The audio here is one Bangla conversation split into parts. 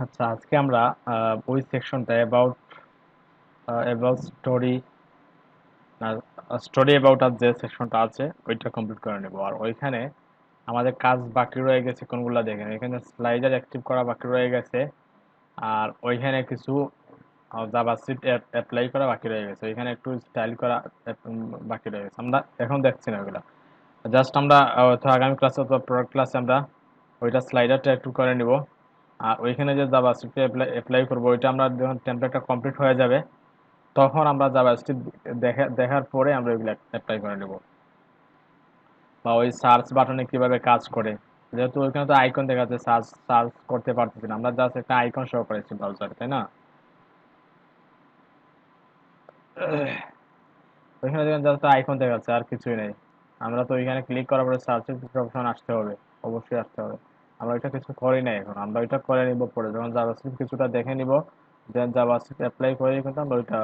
আচ্ছা, আজকে আমরা ওই সেকশনটা অ্যাবাউট স্টোরি স্টোরি অ্যাবাউট আর যে সেকশনটা আছে ওইটা কমপ্লিট করে নেব। আর ওইখানে আমাদের কাজ বাকি রয়ে গেছে কোনগুলা দেখেন, এখানে স্লাইডার অ্যাক্টিভ করা বাকি রয়ে গেছে। আর ওইখানে কিছু জাভাস্ক্রিপ্ট অ্যাপ্লাই করা বাকি রয়ে গেছে, ওইখানে একটু স্টাইল করা বাকি রয়ে গেছে। আমরা এখন দেখছি না ওগুলা, জাস্ট আমরা হয়তো আগামী ক্লাসে অথবা প্রোডাক্ট ক্লাসে আমরা ওইটা স্লাইডারটা একটু করে নিব। আর ওইখানে যে জাভাস্ক্রিপ্ট অ্যাপ্লাই করবো ওইটা আমরা যখন টেমপ্লেটটা কমপ্লিট হয়ে যাবে তখন আমরা জাভাস্ক্রিপ্ট দেখার পরে আমরা ওইগুলো অ্যাপ্লাই করে নেব। বা ওই সার্চ বাটনে কিভাবে কাজ করে, যেহেতু ওইখানে তো আইকন দেখা যাচ্ছে, সার্চ সার্চ করতে পারতেছি না, আমরা জাস্ট একটা আইকন শো করেছি ব্রাউজারে, তাই না? ওইখানে দেখেন জাস্ট আইকন দেখা যাচ্ছে, আর কিছুই নেই। আমরা তো ওইখানে ক্লিক করার পরে সার্চের অপশন আসতে হবে, অবশ্যই আসতে হবে। আমরা ওইটা কিছু করি না, এখন আমরা ওইটা করে নিব পরে, যখন জাভাস্ক্রিপ্ট কিছুটা দেখে নিব, দেন জাভাস্ক্রিপ্ট অ্যাপ্লাই করে কিন্তু আমরা ওইটা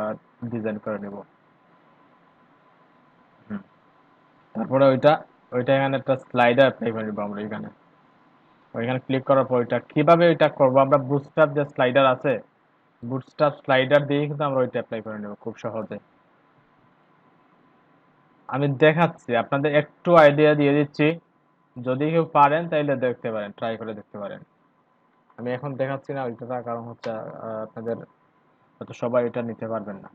ডিজাইন করে নিব। হুম। তারপরে ওইটা ওইটা এখানে একটা স্লাইডার অ্যাপ্লাই করে নিব আমরা এখানে। ওইখানে ক্লিক করার পর ওইটা কিভাবে ওইটা করবো, আমরা বুটস্ট্র্যাপ যে স্লাইডার আছে, বুটস্ট্র্যাপ স্লাইডার দিয়ে কিন্তু আমরা ওইটা অ্যাপ্লাই করে নেব খুব সহজে। আমি দেখাচ্ছি, আপনাদের একটু আইডিয়া দিয়ে দিচ্ছি, যদি কেউ পারেন তাইলে দেখতে পারেন, ট্রাই করে দেখতে পারেন। আমি এখন দেখাচ্ছি না ওইটা, তার কারণ হচ্ছে আপনাদের হয়তো সবাই এটা নিতে পারবেন না।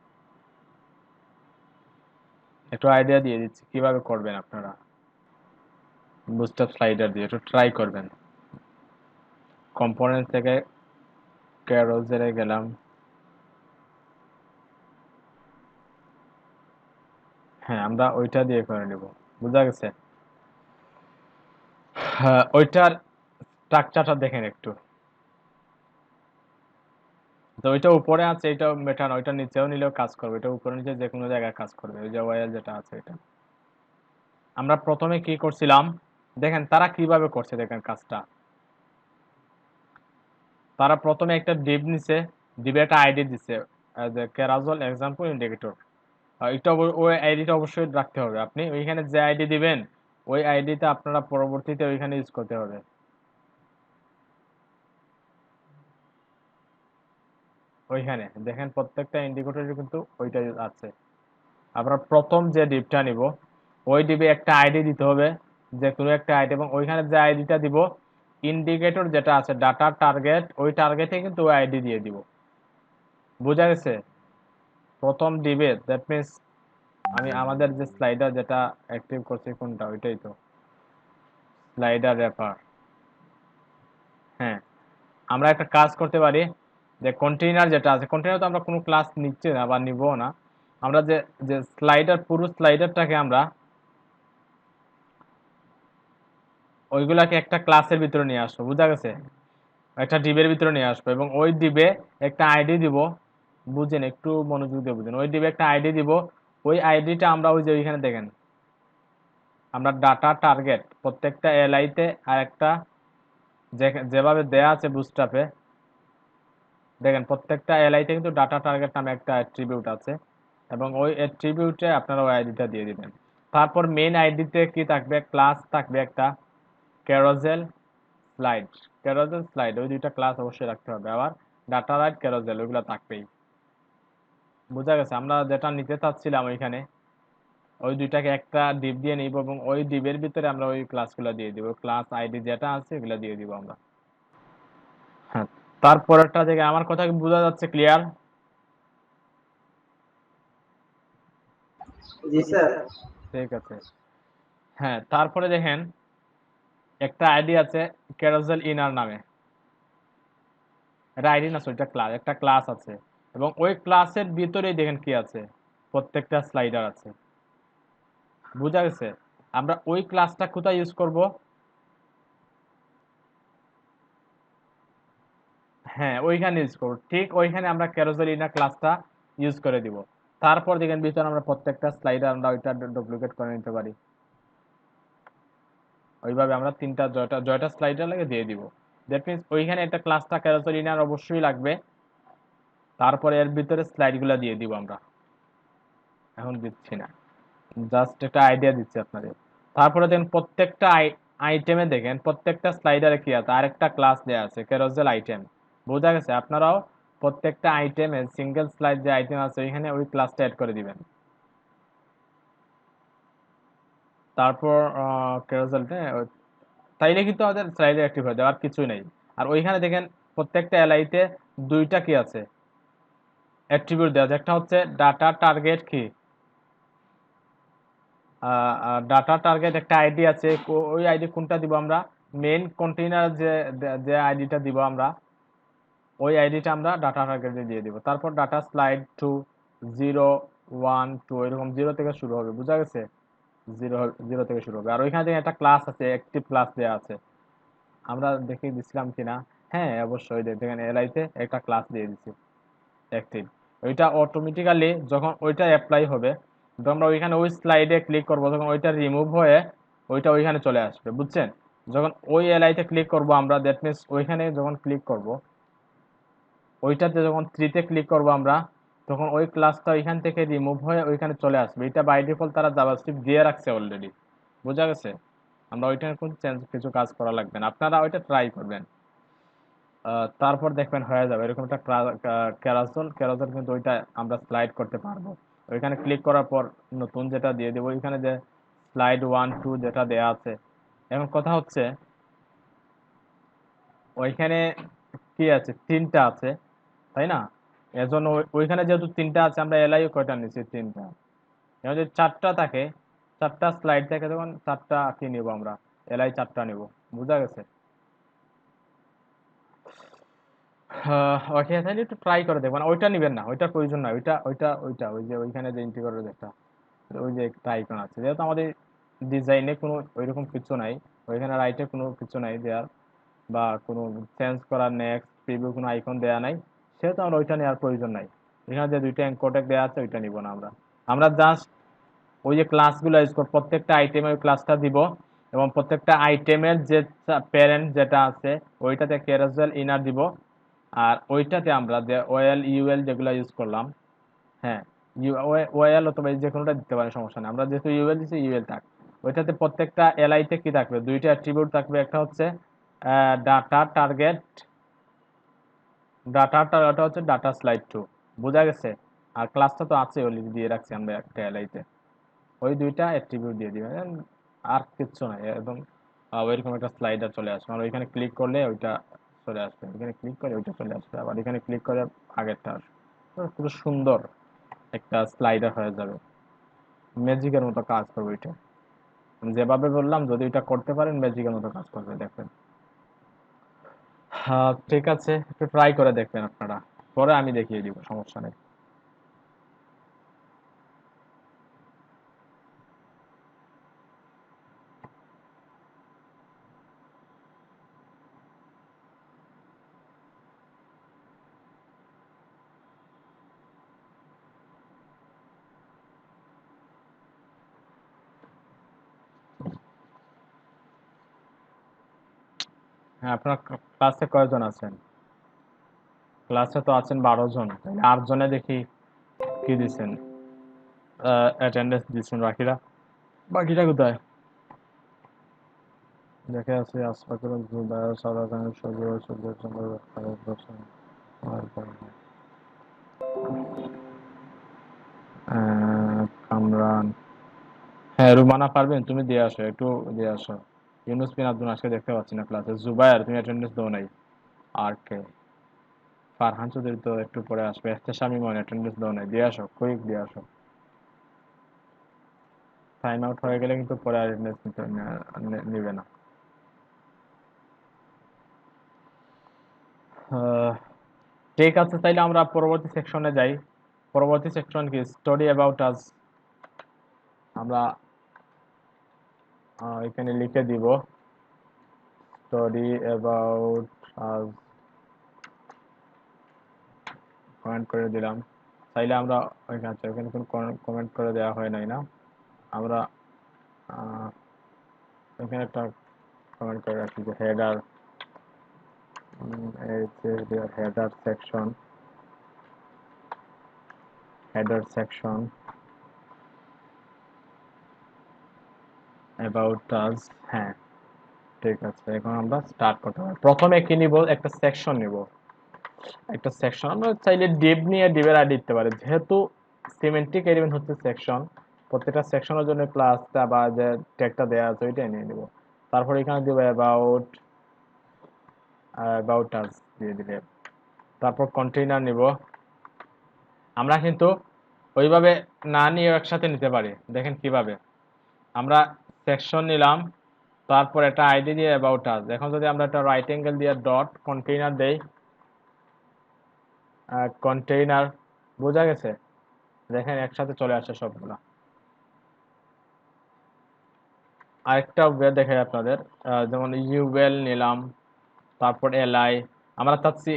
একটু আইডিয়া দিয়ে দিচ্ছি কিভাবে করবেন আপনারা, বুটস্ট্র্যাপ স্লাইডার দিয়ে একটু ট্রাই করবেন। কম্পোনেন্ট থেকে ক্যারোজেলে গেলাম। হ্যাঁ, আমরা ওইটা দিয়ে করে নেব। বুঝা গেছে? হ্যাঁ, ওইটার স্ট্রাকচারটা দেখেন একটু। তো ওইটা উপরে আছে, এটা মেটা না, ওইটা নিচেও নিলেও কাজ করবে, এটা উপরে নিচে যে কোনো জায়গায় কাজ করবে, ওই যে ওয়াইল যেটা আছে এটা। আমরা প্রথমে কি করছিলাম, দেখেন তারা কিভাবে করছে, দেখেন কাজটা। তারা প্রথমে একটা ডিভ নিছে, ডিভে একটা আইডি দিছে, ক্যারাজল এক্সাম্পল ইন্ডিকেটর। এটা ওই আইডিটা অবশ্যই রাখতে হবে, আপনি ওইখানে যে আইডি দিবেন ওই আইডিটা আপনারা পরবর্তীতে ওইখানে ইউজ করতে হবে। ওইখানে দেখেন প্রত্যেকটা ইন্ডিকেটরে কিন্তু ওইটা আছে। আমরা প্রথম যে ডিপটা নিব ওই ডিপে একটা আইডি দিতে হবে, যে কোনো একটা আইডি, এবং ওইখানে যে আইডিটা দিব ইন্ডিকেটর যেটা আছে ডাটা টার্গেট, ওই টার্গেটে কিন্তু ওই আইডি দিয়ে দিব। বোঝা গেছে? প্রথম ডিবে দ্যাট মিন্স আমি আমাদের যে স্লাইডার যেটা অ্যাক্টিভ করছি কোনটা, ওইটাই তো স্লাইডার র্যাপার। হ্যাঁ, আমরা একটা কাজ করতে পারি, যে কন্টেইনার যেটা আছে, কন্টেইনার তো আমরা কোনো ক্লাস নিচ্ছি না বা নিব না। আমরা যে যে স্লাইডার, পুরো স্লাইডারটাকে আমরা ওইগুলাকে একটা ক্লাসের ভিতরে নিয়ে আসবো। বুঝা গেছে? একটা ডিবের ভিতরে নিয়ে আসবো এবং ওই ডিবে একটা আইডি দিব। বুঝেন, একটু মনোযোগ দিয়ে বুঝেন। ওই ডিবে একটা আইডি দিব, ওই আইডিটা আমরা ওই যে ওইখানে দেখেন আমরা ডাটা টার্গেট প্রত্যেকটা এলআইতে আর একটা, যেভাবে দেয়া আছে বুস্ট্র্যাপে, দেখেন প্রত্যেকটা এলআইতে কিন্তু ডাটা টার্গেট নামে একটা অ্যাট্রিবিউট আছে, এবং ওই অ্যাট্রিবিউটে আপনারা ওই আইডিটা দিয়ে দিবেন। তারপর মেইন আইডিতে কি থাকবে, ক্লাস থাকবে একটা ক্যারোজেল স্লাইড। ক্যারোজেল স্লাইড ওই দুইটা ক্লাস অবশ্যই রাখতে হবে, আবার ডাটা রাইট ক্যারোজেল ওইগুলো থাকবেই। বোঝা গেছে? আমরা যেটা নিতে চাচ্ছিলাম ওইখানে ওই দুইটাকে একটা ডিপ দিয়ে নিব এবং ওই ডিপের ভিতরে আমরা ওই ক্লাসগুলো দিয়ে দিব, ক্লাস আইডি যেটা আছে এগুলো দিয়ে দিব আমরা। হ্যাঁ, তারপরেরটা থেকে আমার কথা কি বোঝা যাচ্ছে? ক্লিয়ার? জি স্যার। ঠিক আছে। হ্যাঁ, তারপরে দেখেন একটা আইডি আছে ক্যারোজেল ইনার নামে। এটা আইডি না, এটা ক্লাস, একটা ক্লাস আছে, এবং ওই ক্লাসের ভিতরেই দেখেন কি আছে, প্রত্যেকটা স্লাইডার আছে। বুঝা গেছে? আমরা ওই ক্লাসটা কোথায় ইউজ করব? হ্যাঁ, ওইখানে ইউজ করব, ঠিক ওইখানে আমরা ক্যারোজেল ইনার ক্লাসটা ইউজ করে দিব। তারপর দেখেন ভিতরে আমরা প্রত্যেকটা স্লাইডার আমরা ওইটা ডুপ্লিকেট করে নিতে পারি। ওইভাবে আমরা তিনটা জয়টা জয়টা স্লাইডার লাগে দিয়ে দিব। দ্যাট মিনস ওইখানে একটা ক্লাসটা ক্যারোজেল ইনার অবশ্যই লাগবে। তারপরে এর ভিতরে স্লাইডগুলো দিয়ে দিব আমরা। এখন দিচ্ছি না, জাস্ট একটা আইডিয়া দিচ্ছি আপনাদের। তারপরে দেখেন প্রত্যেকটা আইটেমে দেখেন প্রত্যেকটা স্লাইডারে কি আছে, আরেকটা ক্লাস দেয়া আছে ক্যারোজেল আইটেম। বোঝা গেছে? আপনারাও প্রত্যেকটা আইটেমে সিঙ্গেল স্লাইড যে আইটেম আছে ওইখানে ওই ক্লাসটা অ্যাড করে দিবেন। তারপর ক্যারোসেলটা তাইলে কিন্তু আমাদের স্লাইডে অ্যাক্টিভ হয়ে যাবে, আর কিছুই নাই। আর ওইখানে দেখেন প্রত্যেকটা এলআইতে দুইটা কি আছে, অ্যাট্রিবিউট দেওয়া আছে। একটা হচ্ছে ডাটা টার্গেট কি, ডাটা টার্গেট একটা আইডি আছে। ওই আইডি কোনটা দিব আমরা, মেইন কন্টেইনার যে যে আইডিটা দিব আমরা, ওই আইডিটা আমরা ডাটা টার্গেটে দিয়ে দিব। তারপর ডাটা স্লাইড টু 0 1 2 এরকম 0 থেকে শুরু হবে, বুঝা গেছে? 0 থেকে শুরু হবে। আর ওইখানে দেখেন একটা ক্লাস আছে, অ্যাক্টিভ ক্লাস দেওয়া আছে, আমরা দেখে দিছিলাম কিনা। হ্যাঁ অবশ্যই, দেখেন এলআইতে একটা ক্লাস দিয়ে দিছি অ্যাক্টিভ। ওইটা অটোমেটিক্যালি যখন ওইটা অ্যাপ্লাই হবে, যখন আমরা ওইখানে ওই স্লাইডে ক্লিক করব, তখন ওইটা রিমুভ হয়ে ওইটা ওইখানে চলে আসবে, বুঝছেন? যখন ওই এলআইতে ক্লিক করব আমরা, দ্যাট মিনস ওইখানে যখন ক্লিক করব, ওইটাতে যখন 3 তে ক্লিক করব আমরা, তখন ওই ক্লাসটা ওইখান থেকে রিমুভ হয়ে ওইখানে চলে আসবে। এটা বাই ডিফল্ট তারা জাভাস্ক্রিপ্ট দিয়ে রাখছে অলরেডি, বোঝা গেছে? আমরা ওইটার কোনো চেঞ্জ কিছু কাজ করা লাগবে না, আপনারা ওইটা ট্রাই করবেন। তারপর দেখবেন হয়ে যাবে এরকম একটা ক্যারাসল। ক্যারাসল কিন্তু ওইটা আমরা স্লাইড করতে পারবো। ওইখানে ক্লিক করার পর নতুন যেটা দিয়ে দেবো, ওইখানে যে স্লাইড 1 2 যেটা দেয়া আছে। এখন কথা হচ্ছে ওইখানে কি আছে, তিনটা আছে, তাই না? এজন্য ওইখানে যেহেতু তিনটা আছে, আমরা এলআই কয়টা নিচ্ছি, তিনটা। এখন যদি চারটা থাকে, চারটা স্লাইড থাকে, তখন চারটা কি নিব আমরা, এলআই চারটা নিব, বুঝা গেছে? ওকে, তাহলে একটু ট্রাই করে দেখবেন। ওইটা নিবেন না, ওইটার প্রয়োজন নাই। ওইটা ওইটা ওইটা ওই যে ওইখানে যে ইন্টিগ্রেটর যেটা, ওই যে একটা আইকন আছে, যেহেতু আমাদের ডিজাইনে কোনো ওইরকম কিছু নাই, ওইখানে রাইটে কোনো কিছু নাই দেয়ার, বা কোনো চেঞ্জ করার নেক্সট প্রিভিউ কোনো আইকন দেয়া নাই, সেহেতু আমরা ওইটা নেওয়ার প্রয়োজন নাই। এখানে যে দুইটা এনকোডেক দেওয়া আছে ওইটা নিব না আমরা। আমরা জাস্ট ওই যে ক্লাসগুলো ইউজ করব, প্রত্যেকটা আইটেমে ওই ক্লাসটা দিব, এবং প্রত্যেকটা আইটেমের যে প্যারেন্ট যেটা আছে ওইটাতে ক্যারোসেল ইনার দিব। আর ওইটাতে আমরা যে ওএল ইউএল যেগুলো ইউজ করলাম, হ্যাঁ, ওএল অথবা যে কোনোটা দিতে পারেন, সমস্যা নেই। আমরা যেহেতু ইউএল দিচ্ছি, ইউএল থাক। ওইটাতে প্রত্যেকটা এলআইতে কি থাকবে, দুইটা অ্যাট্রিবিউট থাকবে। একটা হচ্ছে ডাটা টার্গেট, ডাটা টার্গেট হচ্ছে ডাটা স্লাইড টু, বোঝা গেছে? আর ক্লাসটা তো আছে অলরেডি দিয়ে রাখছি আমরা একটা এলআইতে, ওই দুইটা অ্যাট্রিবিউট দিয়ে দিবেন। আর কিচ্ছু নাই, একদম ওইরকম একটা স্লাইডার চলে আসবে। আর ওইখানে ক্লিক করলে ওইটা চলে আসবে, এখানে ক্লিক করে ওইটা চলে আসবে, আবার এখানে ক্লিক করে আগেরটা আসবে। তো খুব সুন্দর একটা স্লাইডার হয়ে যাবে, ম্যাজিকের মতো কাজ করবে ওইটা। আমি যেভাবে বললাম, যদি এটা করতে পারেন, ম্যাজিকের মতো কাজ করবে, দেখবেন। হ্যাঁ ঠিক আছে, একটু ট্রাই করে দেখবেন আপনারা, পরে আমি দেখিয়ে দিব, সমস্যা নেই। হ্যাঁ, আপনার ক্লাসে কয়জন আছেন? ক্লাসে তো আছেন 12 জন, তাহলে 8 জনে দেখি কি দিচ্ছেন, অ্যাটেন্ডেন্স দিচ্ছেন। বাকিরা, বাকিটা কোথায়? দেখে আছে আসফাকুল, জুবায়ের, সাদাত, সজীব, সুবীর চন্দ্র, খালেদ হোসেন, কামরান। হ্যাঁ রুমানা পারবেন, তুমি দিয়ে আসো, একটু দিয়ে আসো। ইউনুস বিন আব্দুল আজকে দেখতে পাচ্ছি না ক্লাসে। জুবায়ের, তুমি অ্যাটেন্ডেন্স দাও নাই। আর কে? ফারহান চৌধুরী তো একটু পরে আসবে। শামিমন অ্যাটেন্ডেন্স দাও নাই, দিয়ে আসো, কুইক দিয়ে আসো। টাইম আউট হয়ে গেলে কিন্তু পরে অ্যাটেন্ডেন্স নিবে না। আহ, ঠিক আছে, তাইলে আমরা পরবর্তী সেকশনে যাই। পরবর্তী সেকশন কি, স্টোরি অ্যাবাউট আস। আমরা এখানে লিখে দিব স্টোরি অ্যাবাউট আস, কমেন্ট করে দিলাম। চাইলে আমরা ওইখানে, আচ্ছা ওইখানে কোনো কমেন্ট করে দেওয়া হয় নাই না। আমরা আহ, এখানে একটা কমেন্ট করে রাখি যে header, header section, header section about us. হ্যাঁ ঠিক আছে, এখন আমরা স্টার্ট করতে পারি। প্রথমে কি নিব, একটা সেকশন নিব। একটা সেকশন আমরা চাইলে ডিভ নিয়ে ডিভের আইডি দিতে পারি, যেহেতু সিমেন্টিক এলিমেন্ট হচ্ছে সেকশন, প্রত্যেকটা সেকশনের জন্য ক্লাসটা বা যে ট্যাগটা দেওয়া আছে ওইটাই নিয়ে নিব। তারপর এখানে দিব অ্যাবাউট আস দিয়ে দিলে, তারপর কন্টেইনার নিব। আমরা কিন্তু ওইভাবে না নিয়ে একসাথে নিতে পারি, দেখেন কিভাবে। আমরা সেকশন নিলাম, তারপর একটা আইডি দিয়ে অ্যাবাউট আস। এখন যদি আমরা একটা রাইট অ্যাঙ্গেল দিয়ে ডট কন্টেইনার দেই, কন্টেইনার, বোঝা গেছে? দেখেন একসাথে চলে আসে সবগুলা। আরেকটা ওয়ে দেখাই আপনাদের, যেমন ইউএল নিলাম, তারপর এলআই। আমরা চাচ্ছি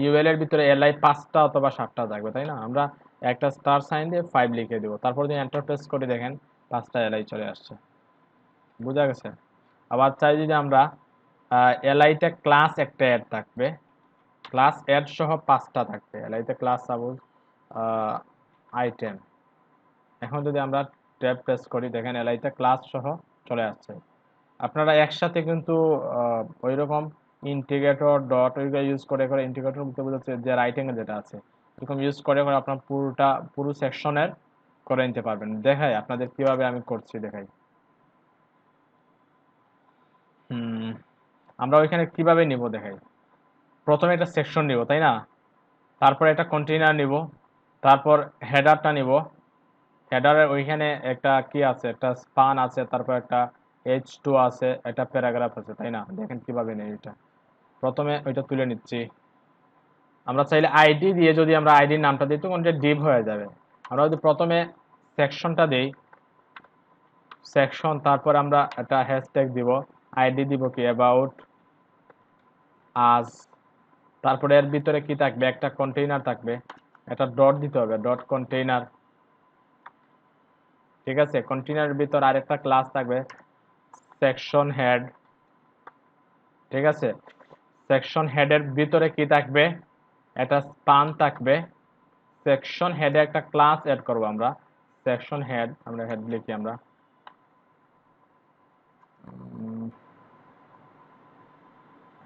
ইউএল এর ভিতরে এলআই 5টা অথবা 7টা থাকবে, তাই না? আমরা একটা স্টার সাইন দিয়ে 5 লিখে দিব, তারপর যদি এন্টার প্রেস করে দেখেন 5টা এলআই চলে আসছে, বোঝা গেছে? আবার চাই যদি আমরা এলআইতে ক্লাস একটা অ্যাড থাকবে, ক্লাস অ্যাড সহ 5টা থাকবে এলআইতে ক্লাস, সাপোজ আইটেম। এখন যদি আমরা ট্যাব প্রেস করি দেখেন এলআইতে ক্লাস সহ চলে আসছে। আপনারা একসাথে কিন্তু ওই রকম ইন্টিগ্রেটর ডট ওইগুলো ইউজ করে করে, ইন্টিগ্রেটর বলতে বোঝাচ্ছে যে রাইট অ্যাঙ্গেল যেটা আছে, এরকম ইউজ করে করে আপনার পুরো সেকশনের করে নিতে পারবেন। দেখাই আপনাদের কিভাবে আমি করছি, দেখাই। হুম, আমরা ওইখানে কিভাবে নিব দেখাই। প্রথমে একটা সেকশন নিব, তাই না? তারপর একটা কন্টেইনার নিব, তারপর হেডারটা নিব। হেডারের ওইখানে একটা কি আছে, একটা স্পান আছে, তারপর একটা H2 আছে, একটা প্যারাগ্রাফ আছে, তাই না? দেখেন কিভাবে নেই এটা। প্রথমে ওইটা তুলে নিচ্ছি। আমরা চাইলে আইডি দিয়ে যদি আমরা আইডির নামটা দিই তখন এটা ডিভ হয়ে যাবে। আমরা যদি প্রথমে সেকশনটা দেই, সেকশন, তারপর আমরা একটা হ্যাশট্যাগ দিব, আইডি দিব কি অ্যাবাউট আজ, তারপরে এর ভিতরে কি থাকবে, একটা কন্টেইনার থাকবে, একটা ডট দিতে হবে, ডট কন্টেইনার। ঠিক আছে, কন্টেইনারের ভিতর আরেকটা ক্লাস থাকবে সেকশন হেড। ঠিক আছে, সেকশন হেডের ভিতরে কি থাকবে, একটা স্পান থাকবে। সেকশন হেডে একটা ক্লাস এড করব আমরা, সেকশন হেড, আমরা হেড লিখি আমরা,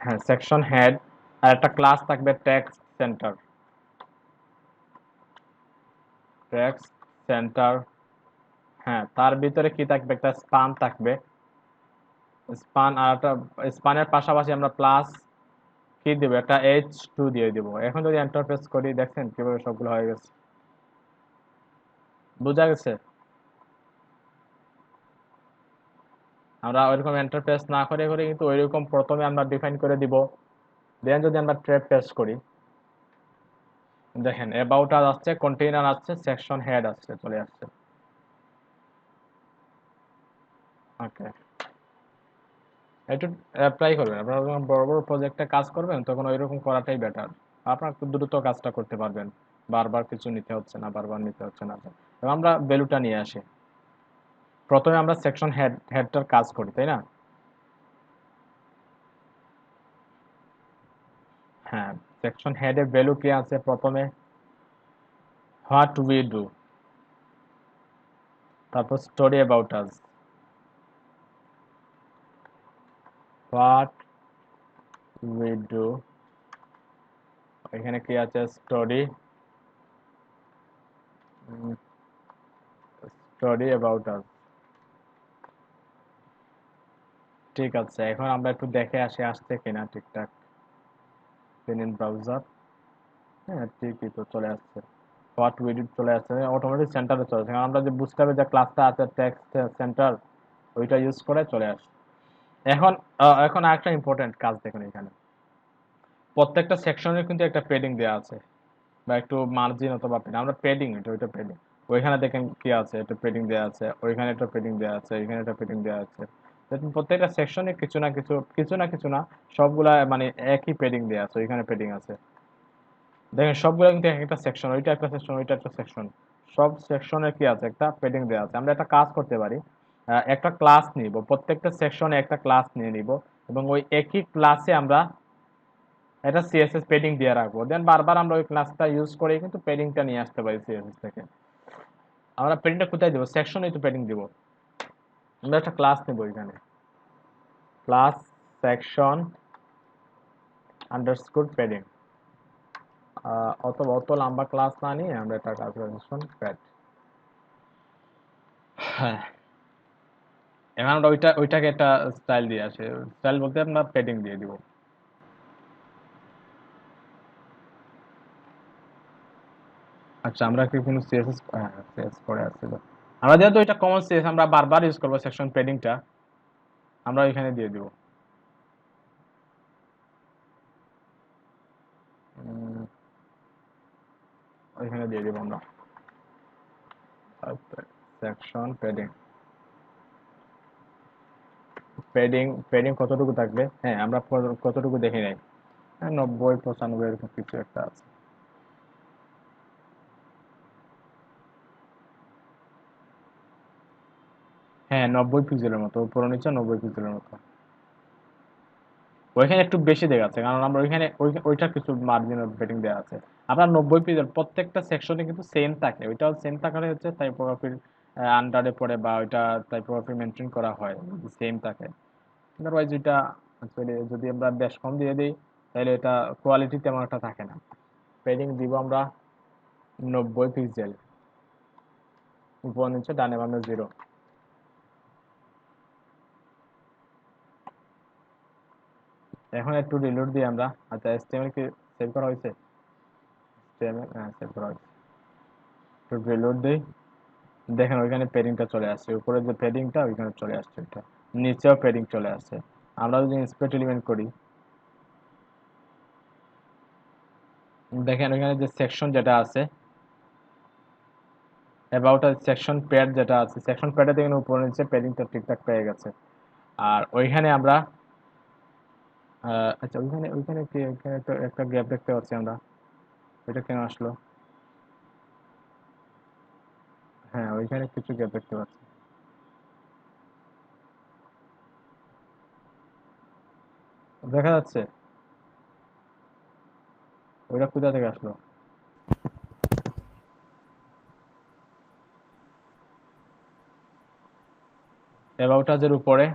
হ্যাঁ সেকশন হেড। আর একটা ক্লাস থাকবে টেক্সট সেন্টার, টেক্সট সেন্টার। হ্যাঁ, তার ভিতরে কি থাকবে, একটা স্পান থাকবে, স্পান। আর একটা স্পানের পাশাপাশি আমরা প্লাস কি দিব, একটা H2 দিয়ে দিব। এখন যদি এন্টার প্রেস করি দেখেন কিভাবে সবগুলো হয়ে গেছে, বোঝা গেছে? আমরা ওইরকম এন্টার প্রেস না করে করে কিন্তু ওইরকম প্রথমে আমরা ডিফাইন করে দিব, দেন যদি আমরা ট্যাব প্রেস করি দেখেন অ্যাবাউট আস আসছে, কন্টেইনার আসছে, সেকশন হেড আসছে, চলে আসছে। ওকে, একটু অ্যাপ্লাই করবেন। আপনারা যখন বড় বড় প্রজেক্টে কাজ করবেন তখন ওইরকম করাটাই বেটার, আপনার খুব দ্রুত কাজটা করতে পারবেন, বারবার কিছু নিতে হচ্ছে না, বারবার নিতে হচ্ছে না। এবং আমরা ভ্যালুটা নিয়ে আসি, প্রথমে আমরা সেকশন হেডটার কাজ করি, তাই না? হ্যাঁ, সেকশন হেডের ভ্যালু কি আছে, প্রথমে হোয়াট উই ডু, তারপর story about us, what we do, এখানে কি আছে, স্টোরি, স্টোরি অ্যাবাউট আস। ঠিক আছে, এখন আমরা একটু দেখে আসি আসছে কিনা ঠিকঠাক। ইন ব্রাউজার, হ্যাঁ ঠিকই তো চলে আসছে, হোয়াট উই ডিড চলে আসছে, অটোমেটিক সেন্টারে চলে আসছে। কারণ আমরা যে বুঝতে হবে যে ক্লাসটা আছে টেক্সট সেন্টার, ওইটা ইউজ করে চলে আসছে। এখন এখন আরেকটা ইম্পর্টেন্ট কাজ দেখুন এখানে, প্রত্যেকটা সেকশনের কিন্তু একটা পেডিং দেওয়া আছে, বা একটু মার্জিন অথবা পেন, আমরা পেডিং, এটা ওইটা পেডিং। ওইখানে দেখেন কি আছে, একটা পেডিং দেওয়া আছে, ওইখানে একটা পেডিং দেওয়া আছে, এখানে একটা পেডিং দেওয়া আছে। দেখুন প্রত্যেকটা সেকশনে কিছু না কিছু, কিছু না সবগুলা মানে একই পেডিং দেওয়া আছে, ওইখানে পেডিং আছে। দেখেন সবগুলো কিন্তু এক একটা সেকশন, ওইটা একটা সেকশন, ওইটা একটা সেকশন, সব সেকশনে কি আছে, একটা পেডিং দেওয়া আছে। আমরা একটা কাজ করতে পারি, একটা ক্লাস নিব, প্রত্যেকটা সেকশনে একটা ক্লাস নিয়ে নিব, এবং ওই একই ক্লাসে আমরা একটা সিএসএস পেডিং দিয়ে রাখবো, দেন বারবার আমরা ওই ক্লাসটা ইউজ করে কিন্তু পেডিংটা নিয়ে আসতে পারি সিএসএস থেকে। আমরা পেডিংটা কোথায় দিব, সেকশনেই তো পেডিং দিব। আমরা একটা ক্লাস নেব এখানে, ক্লাস সেকশন আন্ডারস্কোর পেডিং, অত লম্বা ক্লাস না নিয়ে আমরা একটা কাজ করি, সেকশন প্যাড। হ্যাঁ, এখন আমরা ওইটাকে একটা স্টাইল দিয়ে আসে, স্টাইল বলতে আমরা প্যাডিং দিয়ে দিব। আচ্ছা, আমরা কি কোনো সিএসএস, হ্যাঁ সিএস পরে আসছিল, আমরা যেহেতু এটা কমন সিএস আমরা বারবার ইউজ করবো সেকশন প্যাডিংটা, আমরা এখানে দিয়ে দিব। ওইখানে দিয়ে দিব আমরা সেকশন প্যাডিং। প্যাডিং প্যাডিং কতটুকু থাকবে, হ্যাঁ আমরা কতটুকু দেখে নেই, 90 95 এরকম কিছু একটা আছে। হ্যাঁ 90 পিক্সেলের মতো, উপর নিচে 90 পিক্সেলের মতো। ওইখানে একটু বেশি দেখাচ্ছে কারণ আমরা ওইখানে ওইটার কিছু মার্জিন অফ বেটিং দেওয়া আছে। আপনার 90 পিক্সেল প্রত্যেকটা সেকশনে কিন্তু সেম থাকে, ওইটাও সেম থাকালে হচ্ছে টাইপোগ্রাফির আন্ডারে পড়ে বা ওইটা টাইপোগ্রাফি মেনটেন করা হয়, সেম থাকে। আদারওয়াইজ এটা আসলে যদি আমরা বেশ কম দিয়ে দিই তাহলে এটা কোয়ালিটি তেমন একটা থাকে না। পেডিং দিব আমরা 90 পিক্সেল, উপর নিচে ডানে বামে 0। এখন একটু রিলোড দিই আমরা। আচ্ছা, এসটিএমএল কি সেভ করা হয়েছে? এসটিএমএল হ্যাঁ সেভ করা হয়েছে। একটু রিলোড দিই, দেখেন ওইখানে প্যাডিংটা চলে আসছে, উপরে যে প্যাডিংটা ওইখানে চলে আসছে, ওইটা নিচেও প্যাডিং চলে আসছে। আমরা যদি ইন্সপেক্ট এলিমেন্ট করি, দেখেন ওইখানে যে সেকশন যেটা আছে, অ্যাবাউট সেকশন প্যাড যেটা আছে, সেকশন প্যাডে দেখেন উপরে নিচে প্যাডিংটা ঠিকঠাক পেয়ে গেছে। আর ওইখানে আমরা আচ্ছা ওইখানে ওইখানে কি ওইখানে তো একটা গ্যাপ দেখতে পাচ্ছি আমরা, ওইটা কেন আসলো? হ্যাঁ ওইখানে কিছু গ্যাপ দেখতে পাচ্ছি, দেখা যাচ্ছে। ওইটা কোথা থেকে আসলো? অ্যাবাউট আজের উপরে।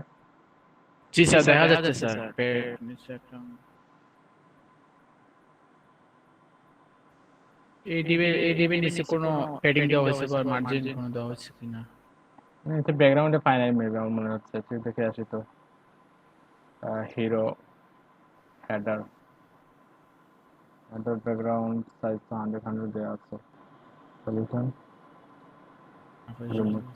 জি স্যার, দেখা যাচ্ছে স্যার পেড নিচে একটা এই ডিবে নিচে কোনো পেডিং দেওয়া হয়েছে বা মার্জিন কোনো দেওয়া হয়েছে কিনা। এটা ব্যাকগ্রাউন্ডে পাই নাই মেবি, আমার মনে হচ্ছে তুই দেখে আসি তো। Hero header, header background size তো 100 দেওয়া আছে। Solution remove.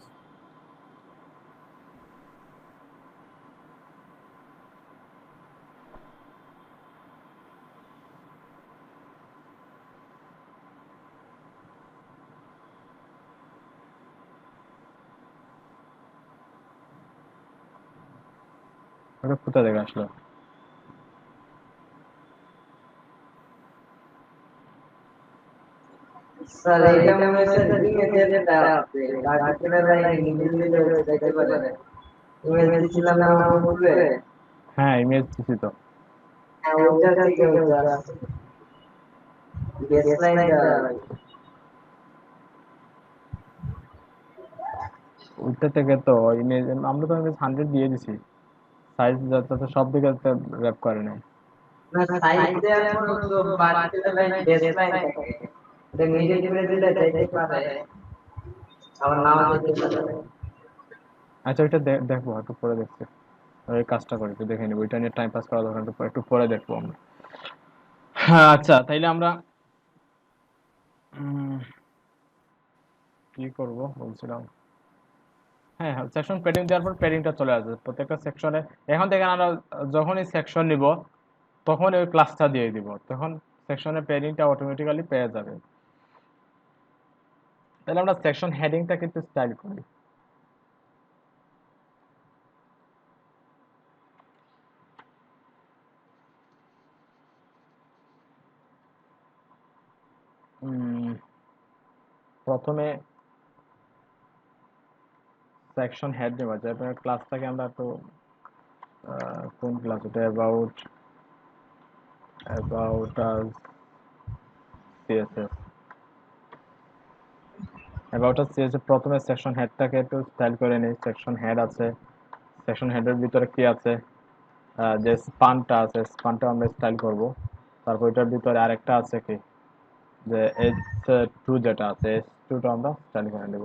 ওটা কোথা থেকে আসলো? স্যার এটা মনে হয় স্যার ইমেজের যেটা আছে কার্টিকেলের লাইন ইমেজ দিলে দেখতে পারেন ইমেজ দিছিলাম না আমার পূর্বে। হ্যাঁ ইমেজ দিছি তো। হ্যাঁ ওইটা থেকে ওইটা বেস লাইনটা ওইটা থেকে তো ইমেজ, আমরা তো ইমেজ 100 দিয়ে দিছি, সাইজ যাতে সব দিকে র্যাপ করে নাই। না সাইড দেওয়ার পর তো ভার্টিক্যাল লাইন বেস লাইন থাকে এটা মিডিল করে দিলে যাইতে পারে আবার নাও যেতে পারে। আচ্ছা ওইটা দেখবো একটু পরে দেখছি, ওই কাজটা করে একটু দেখে নিবো, ওইটা নিয়ে টাইম পাস করা দরকার, একটু পরে দেখবো আমরা। হ্যাঁ আচ্ছা তাইলে আমরা উম, কি করব বলছিলাম। হ্যাঁ হ্যাঁ, সেকশন প্যাডিং দেওয়ার পর প্যাডিংটা চলে আসবে প্রত্যেকটা সেকশনে। এখন থেকে আমরা যখনই সেকশন নিব তখন ওই ক্লাসটা দিয়ে দিব, তখন সেকশনের প্যাডিংটা অটোমেটিক্যালি পেয়ে যাবে। তাহলে আমরা সেকশন হেডিংটা কিন্তু স্টাইল করি। উম, প্রথমে সেকশন হেড নেওয়া যায়, ক্লাসটাকে আমরা তো কোন ক্লাস এটা, about about CSS, about CSS প্রথমে সেকশন হেডটাকে একটু স্টাইল করে নিই। সেকশন হেড আছে, সেকশন হেডের ভিতরে কি আছে, যে স্পানটা আছে স্পানটা আমরা স্টাইল করব। তারপর এটার ভিতরে আরেকটা আছে কি, যে H2 যেটা আছে H2 টা আমরা স্টাইল করে নেব।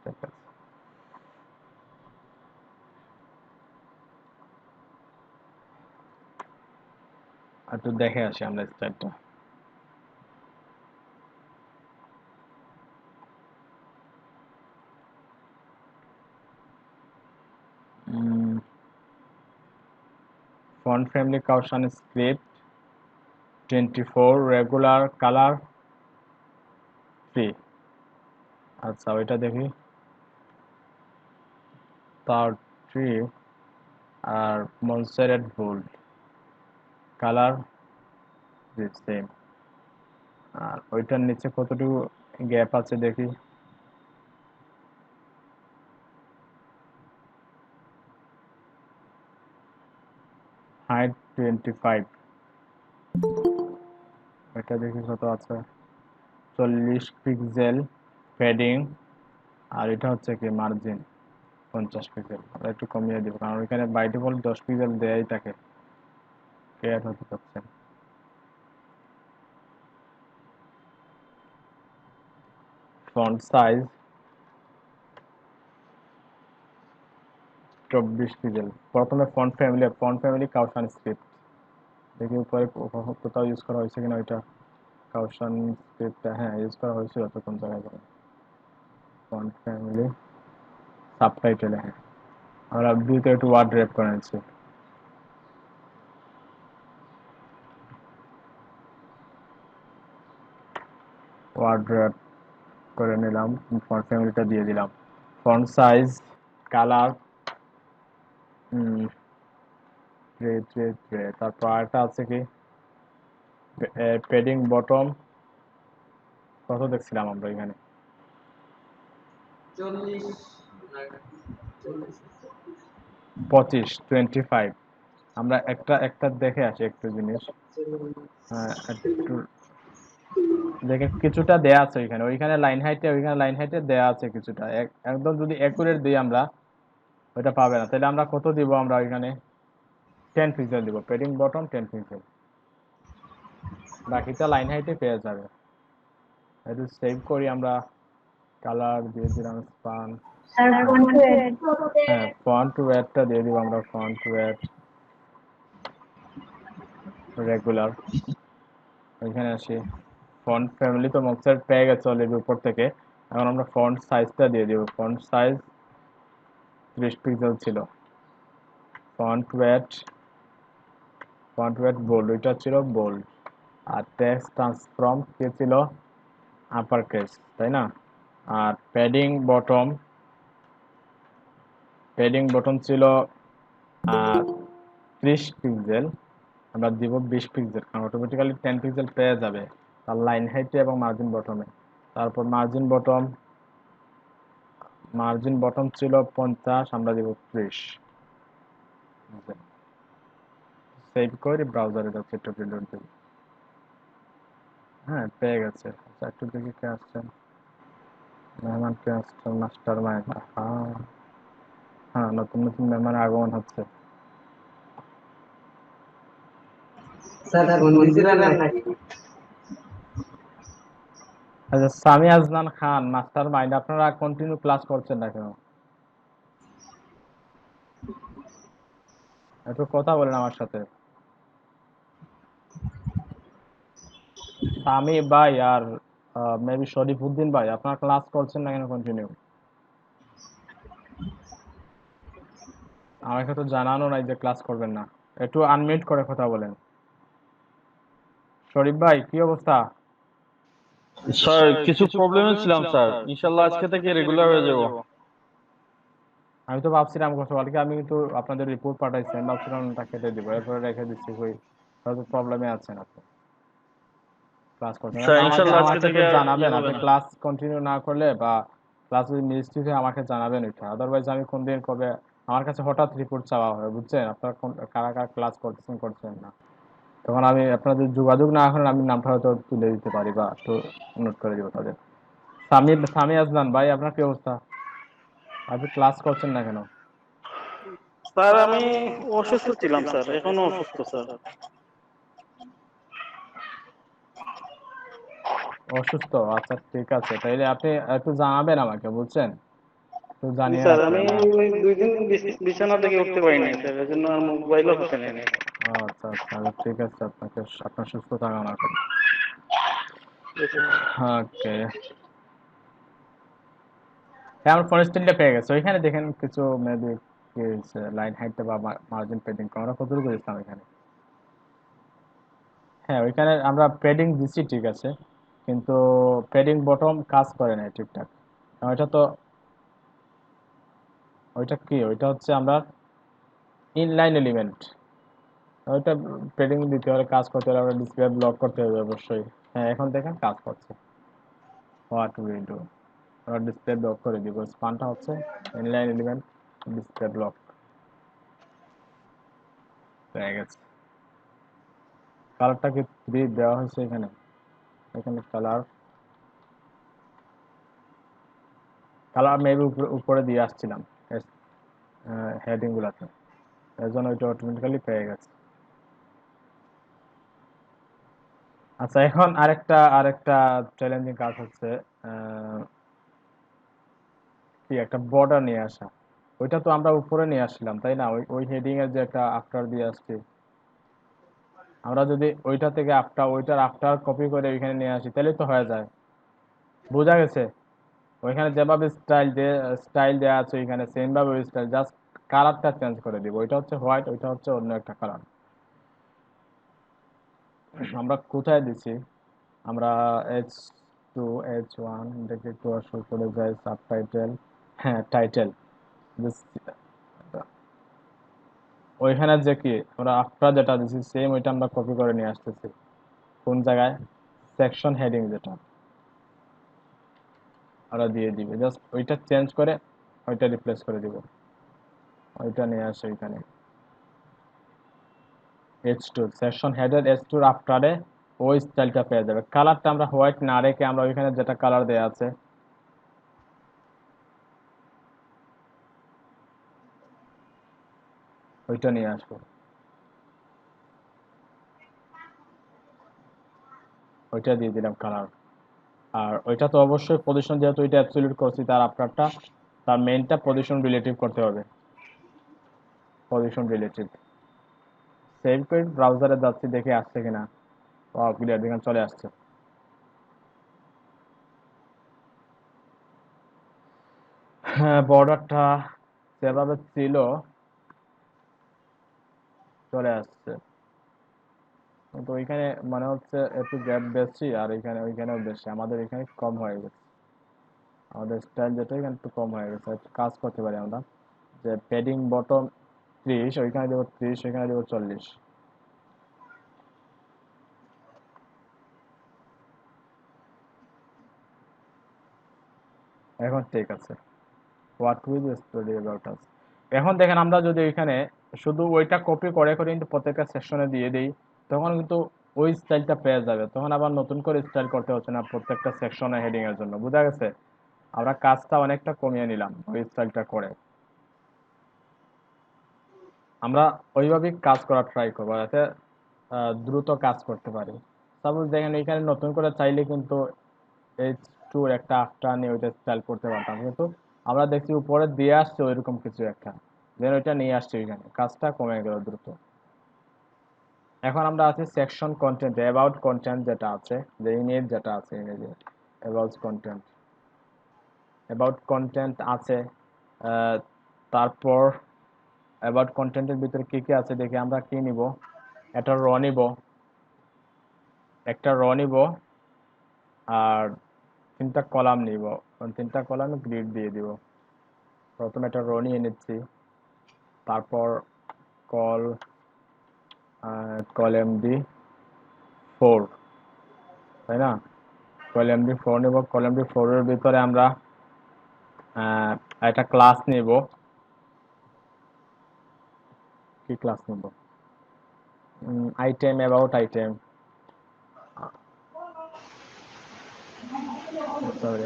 ঠিক আছে। একটু দেখে আসি আমরা স্টাইলটা। Font family কাউশন script 24 regular colour free. আচ্ছা ওইটা দেখি। 30 আর মনসেরেট বোল্ড কালার সেম। আর ওইটার নিচে কতটুকু গ্যাপ আছে দেখি। হাইট 25, এটা দেখি কত আছে। 40 পিক্সেল প্যাডিং। আর এটা হচ্ছে কি মার্জিন 50 পিক্সেল। আমরা একটু কমিয়ে দিব কারণ ওইখানে বাই ডিফল্ট 10 পিক্সেল দেয়াই থাকে। ক্লিয়ার হতে পারছে। Font size 24 pixel. প্রথমে ফন্ট ফ্যামিলি কাউশন স্ক্রিপ্ট দেখি উপরে কোথাও ইউজ করা হয়েছে কিনা ওইটা। কাউশন স্ক্রিপ্টটা হ্যাঁ ইউজ করা হয়েছিল তো কোন জায়গায় করে। ফন্ট ফ্যামিলি সাবটাইটেলে হ্যাঁ আমরা ভিউতে একটু ওয়ার্ড র্যাপ করে নিচ্ছি। ওয়ার্ড র্যাপ করে নিলাম। ফন্ট ফ্যামিলিটা দিয়ে দিলাম। ফন্ট সাইজ কালার তারপর আরেকটা আছে কি প্যাডিং বটম কত দেখছিলাম আমরা এখানে 25 আমরা একটা একটা দেখে আসি একটু জিনিস। একটু দেখে কিছুটা দেয়া আছে ওইখানে ওইখানে লাইন হাইটে দেয়া আছে কিছুটা একদম যদি একুরেট দিই আমরা ওইটা পাবে না। তাহলে আমরা কত দিব আমরা ওইখানে 10 পিক্সেল দিব প্যাডিং বটম 10 পিক্সেল। বাকিটা লাইন হাইটে পেয়ে যাবে। একটু সেভ করি আমরা। কালার দিয়ে দিলাম স্পান। হ্যাঁ ফন্ট ওয়েটটা দিয়ে দিব আমরা। Font wait regular. এখানে আসি। ফন্ট ফ্যামিলি তো মক্সের পেয়ে গেছে অলরেডি উপর থেকে। এখন আমরা ফন্ট সাইজটা দিয়ে দিব। ফন্ট সাইজ 30 পিক্সেল ছিল। ফন্ট ওয়েট বোল্ড ওইটা ছিল বোল্ড। আর টেক্সট ট্রান্সফর্ম কে ছিল আপার কেস তাই না। আর প্যাডিং বটম ছিল 30 পিক্সেল। আমরা দিব 20 পিক্সেল কারণ অটোমেটিক্যালি 10 পিক্সেল পেয়ে যাবে তার লাইন হাইটে এবং মার্জিন বটমে। তারপর মার্জিন বটম ছিল 50, আমরা দিব 30। সেভ করে ব্রাউজারে যাচ্ছে একটু রিলোড দিই। হ্যাঁ পেয়ে গেছে। আচ্ছা একটু দেখি কে আসছেন। মেহমান কে আসছেন মাস্টার মাইন্ড। হ্যাঁ হ্যাঁ নতুন নতুন মেহমানের আগমন হচ্ছে। স্যার ফোন দিছিলেন নাকি? আচ্ছা সামি আজনান খান মাস্টার মাইন্ড আপনারা কন্টিনিউ ক্লাস করছেন না কেন? একটু কথা বলেন আমার সাথে। সামি ভাই আর মেবি শরীফউদ্দিন ভাই আপনারা ক্লাস করছেন না কেন কন্টিনিউ? আমাকে তো জানানো নাই যে ক্লাস করবেন না। একটু আনমিউট করে কথা বলেন। শরীফ ভাই কি অবস্থা? স্যার কিছু প্রবলেমে ছিলাম স্যার, ইনশাল্লাহ আজকে থেকে রেগুলার হয়ে যাব। আমি তো ভাবছিলাম গতকালকে আমি কিন্তু আপনাদের রিপোর্ট পাঠাইছি আমি ভাবছিলাম ওটা কেটে দিব এরপরে রেখে দিচ্ছি কই হয়তো প্রবলেমে আছেন আপনি ক্লাস করছেন। স্যার এখন আমাকে ইনশাল্লাহ আজকে আমাকে তো থেকে আর জানাবেন হবে আপনি না। ক্লাস কন্টিনিউ না করলে বা ক্লাস যদি মিস হয়ে আমাকে জানাবেন ওইটা। আদারওয়াইজ আমি কোন দিন কবে আমার কাছে হঠাৎ রিপোর্ট চাওয়া হয় বুঝছেন আপনারা কারা কারা ক্লাস করছেন না। তখন আমি আপনাদের যোগাযোগ না করেন আমি নামটা হয়তো তুলে দিতে পারি বা একটু নোট করে দিব তাদের। সামি আজলান ভাই আপনার কি অবস্থা? আপনি ক্লাস করছেন না কেন? স্যার আমি অসুস্থ ছিলাম স্যার, এখনো অসুস্থ স্যার। অসুস্থ, আচ্ছা ঠিক আছে, তাইলে আপনি একটু জানাবেন আমাকে, বুঝছেন? একটু জি জানিয়ে স্যার, আমি রাখবেন। ওই 2 দিন বিছানা থেকে উঠতে পারি নাই স্যার, এজন্য আর মোবাইলও হাতে নেই নাই। আচ্ছা আচ্ছা, ঠিক আছে, আপনাকে আপনার সুস্থতা কামনা করি। Okay sir. ওকে, আমার ফোন স্ক্রিনটা পেয়ে গেছে, ওইখানে দেখেন কিছু মেবি কি লাইন হাইটটা বা মার্জিন পেডিং আমরা কতটুকু দিয়েছিলাম এখানে। হ্যাঁ, ওইখানে আমরা পেডিং দিচ্ছি ঠিক আছে, কিন্তু পেডিং বটম কাজ করে না ঠিকঠাক। ওইটা তো, ওইটা কি, ওইটা হচ্ছে আমরা ইনলাইন এলিমেন্ট, ওইটা পেডিং দিতে হলে, কাজ করতে হলে আমরা ডিসপ্লে ব্লক করতে হবে অবশ্যই। হ্যাঁ, এখন দেখেন কাজ করছে। হোয়াট উইল ডু, আমরা ডিসপ্লে ব্লক করে দিব, স্পানটা হচ্ছে ইনলাইন এলিমেন্ট ডিসপ্লে ব্লক হয়ে গেছে। কালারটা কি 3 দেওয়া হয়েছে এখানে, এখানে কালার, কালার মেবি উপরে দিয়ে আসছিলাম হেডিং গুলাতে, এর জন্য ওইটা অটোমেটিক্যালি পেয়ে গেছে। আচ্ছা, এখন আরেকটা চ্যালেঞ্জিং কাজ হচ্ছে আহ, কি একটা বর্ডার নিয়ে আসা। ওইটা তো আমরা উপরে নিয়ে আসছিলাম তাই না, ওই ওই হেডিং এর যে একটা আফটার দিয়ে আসছি, আমরা যদি ওইটা থেকে ওইটার আফটার কপি করে ওইখানে নিয়ে আসি তাহলে তো হয়ে যায়। বোঝা গেছে? ওইখানে যেভাবে স্টাইল দেওয়া আছে ওইখানে সেম ভাবে ওই স্টাইল, জাস্ট কালারটা চেঞ্জ করে দিব, ওইটা হচ্ছে হোয়াইট, ওইটা হচ্ছে অন্য একটা কালার। আমরা কোথায় দিছি, আমরা H2 H1 দেখে একটু আসল করে যাই, সাবটাইটেল, হ্যাঁ টাইটেল, ওইখানে যে কি আমরা আফটার যেটা দিছি সেম ওইটা আমরা কপি করে নিয়ে আসতেছি। কোন জায়গায়, সেকশন হেডিং যেটা আমরা দিয়ে দিবে, জাস্ট ওইটা চেঞ্জ করে ওইটা রিপ্লেস করে দিব, ওইটা নিয়ে আসে ওইখানে। H2 সেকশন হেডের H2 এর আফটারে ওই স্টাইলটা পেয়ে যাবে। কালারটা আমরা হোয়াইট না রেখে আমরা ওইখানে যেটা কালার দেয়া আছে ওইটা নিয়ে আসবো, ওইটা দিয়ে দিলাম কালার। আর ওইটা তো অবশ্যই পজিশন, যেহেতু এটা অ্যাবসলিউট করছি, তার আফটারটা তার মেইনটা পজিশন রিলেটিভ করতে হবে, পজিশন রিলেটিভ। সেভ করে ব্রাউজারে যাচ্ছি দেখে আসছে কিনা, ক্লিয়ার, দেখেন চলে আসছে। হ্যাঁ, বর্ডারটা যেভাবে ছিল চলে আসছে, কিন্তু ওইখানে মনে হচ্ছে একটু গ্যাপ বেশি, আর ওইখানেও বেশি, আমাদের এখানে কম হয়ে গেছে, আমাদের স্টাইল যেটা এখানে একটু কম হয়ে গেছে। একটু কাজ করতে পারি আমরা, যে প্যাডিং বটম 30, ওইখানে দেবো 30, ওইখানে দেবো 40। এখন ঠিক আছে, what will story about us. এখন দেখেন আমরা যদি ওইখানে শুধু ওইটা কপি করে করে কিন্তু প্রত্যেকটা সেকশনে দিয়ে দিই, তখন কিন্তু ওই স্টাইলটা পেয়ে যাবে, তখন আবার নতুন করে স্টাইল করতে হচ্ছে না প্রত্যেকটা সেকশনে হেডিং এর জন্য। বোঝা গেছে? আমরা কাজটা অনেকটা কমিয়ে নিলাম ওই স্টাইলটা করে। আমরা ওইভাবেই কাজ করার ট্রাই করবো, যাতে দ্রুত কাজ করতে পারি। সাপোজ দেখেন এখানে নতুন করে চাইলে কিন্তু H2 এর একটা আফটার নিয়ে ওইটা স্টাইল করতে পারতাম, কিন্তু আমরা দেখছি উপরে দিয়ে আসছে ওইরকম কিছু একটা, দেন ওইটা নিয়ে আসছে ওইখানে, কাজটা কমে গেল দ্রুত। এখন আমরা আছি সেকশন কন্টেন্ট, অ্যাবাউট কন্টেন্ট যেটা আছে, যে ইমেজ যেটা আছে, ইমেজে অ্যাবাউট কন্টেন্ট, অ্যাবাউট কন্টেন্ট আছে। আহ, তারপর অ্যাবাউট কন্টেন্টের ভিতরে কি কি আছে দেখি, আমরা কি নিব, একটা র নিব, একটা র নিব, আর 3টা কলাম নিব, 3টা কলামে গ্রিড দিয়ে দিব। প্রথমে একটা র নিয়ে নিচ্ছি, তারপর কল কল MD4, তাই না? কল MD4 নিব, কল MD4 এর ভিতরে আমরা আহ, একটা ক্লাস নিব। কি ক্লাস নিব? Item, about item.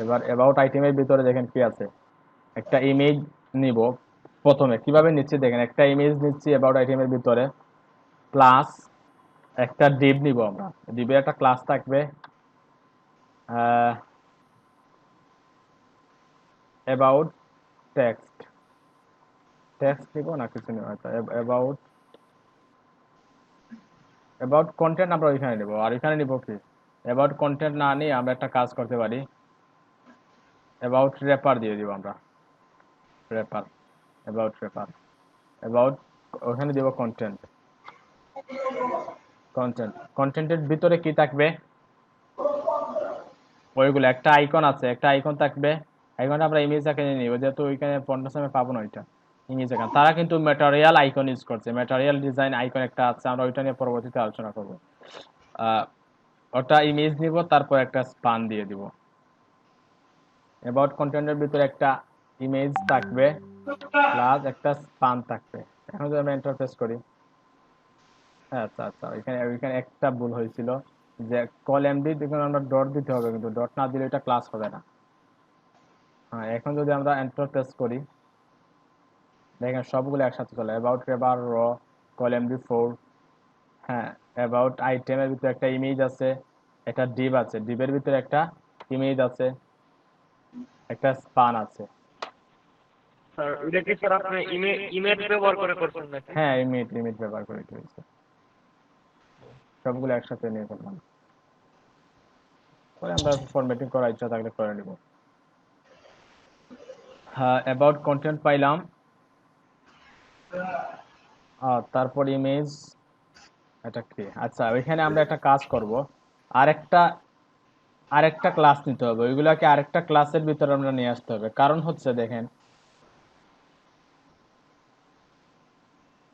এবার অ্যাবাউট আইটেমের ভিতরে দেখেন কি আছে, একটা ইমেজ নিব। প্রথমে কিভাবে নিচ্ছি দেখেন, একটা ইমেজ নিচ্ছি অ্যাবাউট আইটেমের ভিতরে, প্লাস একটা ডিভ নিব, আমরা ডিভে একটা ক্লাস থাকবে, অ্যাবাউট টেক্সট টেক্সট দিব না কিছু নেই, আচ্ছা অ্যাবাউট অ্যাবাউট কন্টেন্ট আমরা ওইখানে নেব, আর এখানে নিব কি অ্যাবাউট কন্টেন্ট না নিয়ে আমরা একটা কাজ করতে পারি, অ্যাবাউট রেপার দিয়ে দিব আমরা, রেপার অ্যাবাউট রেপার অ্যাবাউট ওখানে দিব কন্টেন্ট, কন্টেন্টের ভিতরে কি থাকবে ওইগুলো একটা আইকন আছে, একটা আইকন থাকবে, আইকনটা আমরা ইমেজ এখানে নিব যেহেতু ওইখানে পণ্যের সময় পাবো না ওইটা ইমেজ এখানে, তারা কিন্তু ম্যাটেরিয়াল আইকন ইউজ করছে, ম্যাটেরিয়াল ডিজাইন আইকন একটা আছে, আমরা ওইটা নিয়ে পরবর্তীতে আলোচনা করব। ওটা ইমেজ নিব, তারপর একটা স্পান দিয়ে দিব, অ্যাবাউট কন্টেন্টের ভিতরে একটা ইমেজ থাকবে প্লাস একটা স্পান থাকবে। এখন যদি আমরা এন্টার প্রেস করি, হ্যাঁ আচ্ছা আচ্ছা ওইখানে ওইখানে একটা ভুল হয়েছিল যে কল এমডি দেখুন আমরা ডট দিতে হবে, কিন্তু ডট না দিলে এটা ক্লাস হবে না। হ্যাঁ এখন যদি আমরা এন্টার প্রেস করি দেখেন সবগুলো একসাথে চলে, অ্যাবাউট রেবার র কল এমডি 4, হ্যাঁ অ্যাবাউট আইটেমের ভিতরে একটা ইমেজ আছে, একটা ডিভ আছে, ডিভের ভিতরে একটা ইমেজ আছে, একটা স্পান আছে। স্যার এটা কি স্যার আপনি ইমেজ ব্যবহার করে করছেন নাকি? হ্যাঁ ইমেজ ইমেজ ব্যবহার করে হয়েছে, সবগুলো একসাথে নিয়ে করলাম, পরে আমরা ফরম্যাটিং করার ইচ্ছা থাকলে করে নিব। হ্যাঁ অ্যাবাউট কন্টেন্ট পাইলাম, তারপর ইমেজ এটা কি, আচ্ছা ওইখানে আমরা একটা কাজ করব, আরেকটা আরেকটা ক্লাস নিতে হবে, ওইগুলাকে আরেকটা ক্লাসের ভিতরে আমরা নিয়ে আসতে হবে, কারণ হচ্ছে দেখেন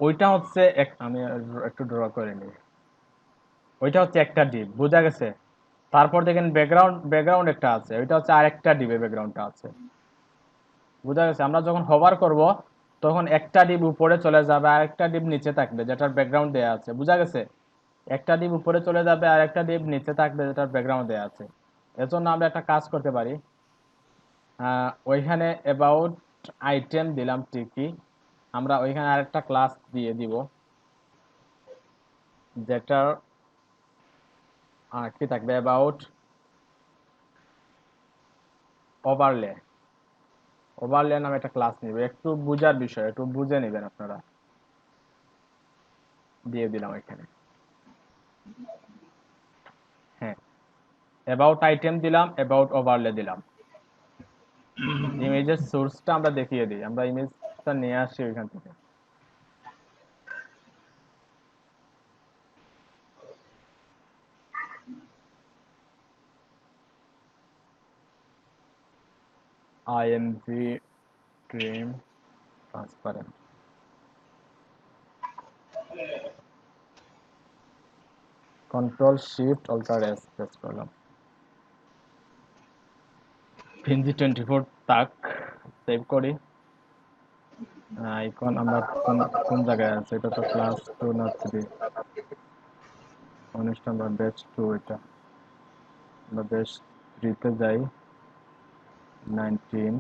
ওইটা হচ্ছে আমি একটু ড্র করে নিই, ওইটা হচ্ছে একটা ডিপ, বোঝা গেছে। তারপর দেখেন ব্যাকগ্রাউন্ড একটা আছে, ওইটা হচ্ছে আরেকটা ডিপে ব্যাকগ্রাউন্ডটা আছে, বোঝা গেছে। আমরা যখন হোভার করব তখন একটা ডিপ উপরে চলে যাবে আর একটা ডিপ নিচে থাকবে যেটার ব্যাকগ্রাউন্ড দেয়া আছে, বোঝা গেছে। একটা ডিপ উপরে চলে যাবে আর একটা ডিপ নিচে থাকবে যেটার ব্যাকগ্রাউন্ড দেয়া আছে। এজন্য আমরা একটা কাজ করতে পারি, ওইখানে অ্যাবাউট আইটেম দিলাম ঠিকই, আমরা ওইখানে আরেকটা ক্লাস দিয়ে দিব যেটার কি থাকবে অ্যাবাউট ওভারলে, ওভারলে নামে একটা ক্লাস নিবে, একটু বুঝার বিষয়, একটু বুঝে নেবেন আপনারা, দিয়ে দিলাম এখানে। হ্যাঁ অ্যাবাউট আইটেম দিলাম, অ্যাবাউট ওভারলে দিলাম। ইমেজের সোর্সটা আমরা দেখিয়ে দিই, আমরা ইমেজটা নিয়ে আসি ওইখান থেকে, IMG trim transparent, control shift alter S press করলাম, পিএনজি 24 তাক সেভ করি। আইকন আমরা কোন জায়গায় আছে, এটা তো ক্লাস 2 না 3, অনুষ্ঠান বা ব্যাচ 2, এটা আমরা ব্যাচ 3 তে যাই, 19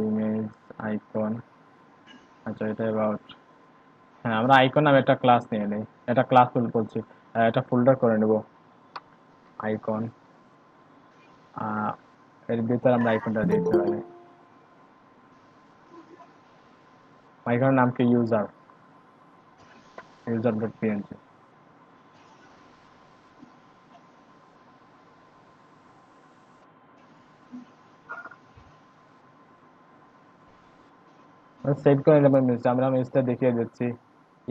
ইমেজ আইকন, আচ্ছা এটা অ্যাবাউট, হ্যাঁ আমরা আইকন নামে একটা ক্লাস নিয়ে নেই, এটা ক্লাস বলছি, এটা ফোল্ডার করে নেব আইকন, এর ভিতরে আমরা আইকনটা দিতে পারি, আইকনের নাম কি ইউজার ডট পিএনজি। সেভ করে নেবেন মেসেজ, আমরা মেসেজটা দেখিয়ে দিচ্ছি,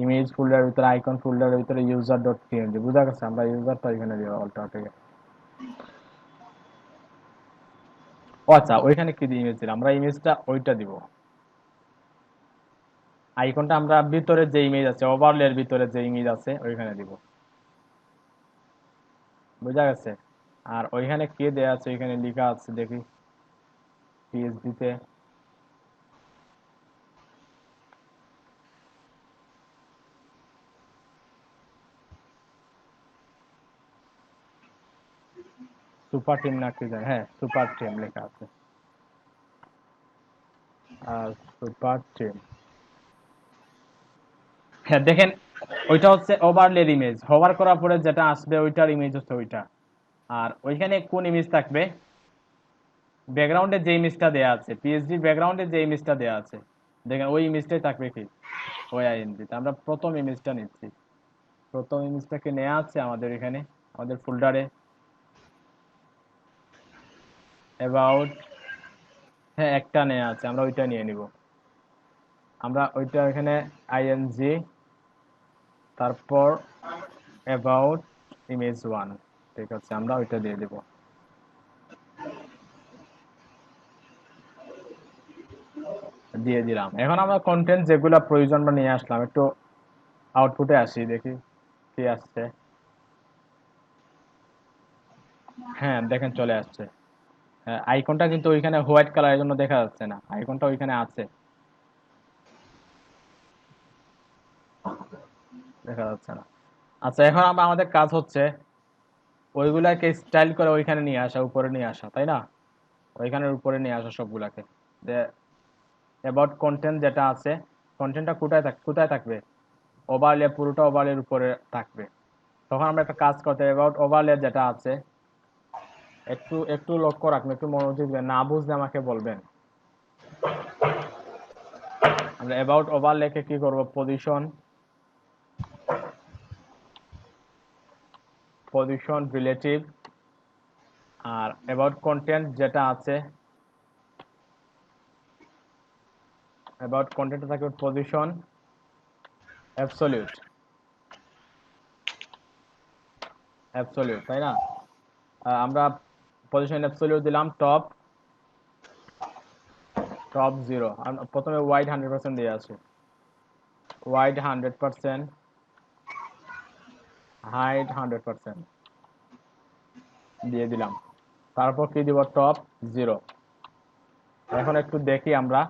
ইমেজ ফোল্ডারের ভিতরে আইকন ফোল্ডারের ভিতরে ইউজার ডট পিএনজি, বুঝা গেছে। আমরা ইউজারটা এখানে দিব অল্টার থেকে, ও আচ্ছা ওইখানে কি ইমেজ দিলাম, আমরা ইমেজটা ওইটা দিব, আইকনটা আমরা ভিতরে যে ইমেজ আছে ওভারলের ভিতরে যে ইমেজ আছে ওইখানে দিব, বুঝা গেছে। আর ওইখানে কে দেয়া আছে, ওইখানে লেখা আছে দেখি পিএইচডি তে, সুপার টিম না কি জানি, হ্যাঁ সুপার টিম লেখা আছে, আর সুপার টিম, হ্যাঁ দেখেন ওইটা হচ্ছে ওভারলের ইমেজ, হোভার করার পরে যেটা আসবে ওইটার ইমেজ হচ্ছে ওইটা, আর ওইখানে কোন ইমেজ থাকবে, ব্যাকগ্রাউন্ডে যে ইমেজটা দেয়া আছে, পিএইচডি ব্যাকগ্রাউন্ডে যে ইমেজটা দেয়া আছে, দেখেন ওই ইমেজটাই থাকবে কি ওই আইএনজিতে। আমরা প্রথম ইমেজটা নিচ্ছি, প্রথম ইমেজটাকে নেওয়া আছে আমাদের এখানে আমাদের ফোল্ডারে অ্যাবাউট, হ্যাঁ একটা নেওয়া আছে, আমরা ওইটা নিয়ে নিব। আমরা ওইটা এখানে আইএনজি, তারপর অ্যাবাউট ইমেজ 1, ঠিক আছে, আমরা ওইটা দিয়ে দেব। দিয়ে দিলাম। এখন আমরা কন্টেন্ট যেগুলো প্রয়োজন আমরা নিয়ে আসলাম, একটু আউটপুটে আসি দেখি কি আসছে। হ্যাঁ দেখেন চলে আসছে। আইকনটা কিন্তু ওইখানে হোয়াইট কালারের জন্য দেখা যাচ্ছে না, আইকনটা ওইখানে আছে, দেখা যাচ্ছে না। আচ্ছা এখন আমরা আমাদের কাজ হচ্ছে ওইগুলাকে স্টাইল করে ওইখানে নিয়ে আসা, উপরে নিয়ে আসা, তাই না? ওইখানের উপরে নিয়ে আসা সবগুলাকে। যে অ্যাবাউট কন্টেন্ট যেটা আছে, কন্টেন্টটা কোথায় থাকবে, ওভারলে, পুরোটা ওভারলের উপরে থাকবে। তখন আমরা একটা কাজ করতে, অ্যাবাউট ওভারলে যেটা আছে, একটু একটু লক্ষ্য রাখবেন, একটু মনোযোগ দিবেন, না বুঝলে আমাকে বলবেন। আমরা অ্যাবাউট ওভারলেকে কি করব, পজিশন রিলেটিভ, আর অ্যাবাউট কন্টেন্ট যেটা আছে, অ্যাবাউট কন্টেন্টে থাকবে পজিশন অ্যাবসলিউট, তাই না? আমরা পজিশন অ্যাবসলিউট দিলাম টপ 0, প্রথমে ওয়াইড 100% দিয়ে আছে, ওয়াইড 100%, হাইট 100% দিয়ে দিলাম। তারপর কি দিব, টপ 0। এখন একটু দেখি আমরা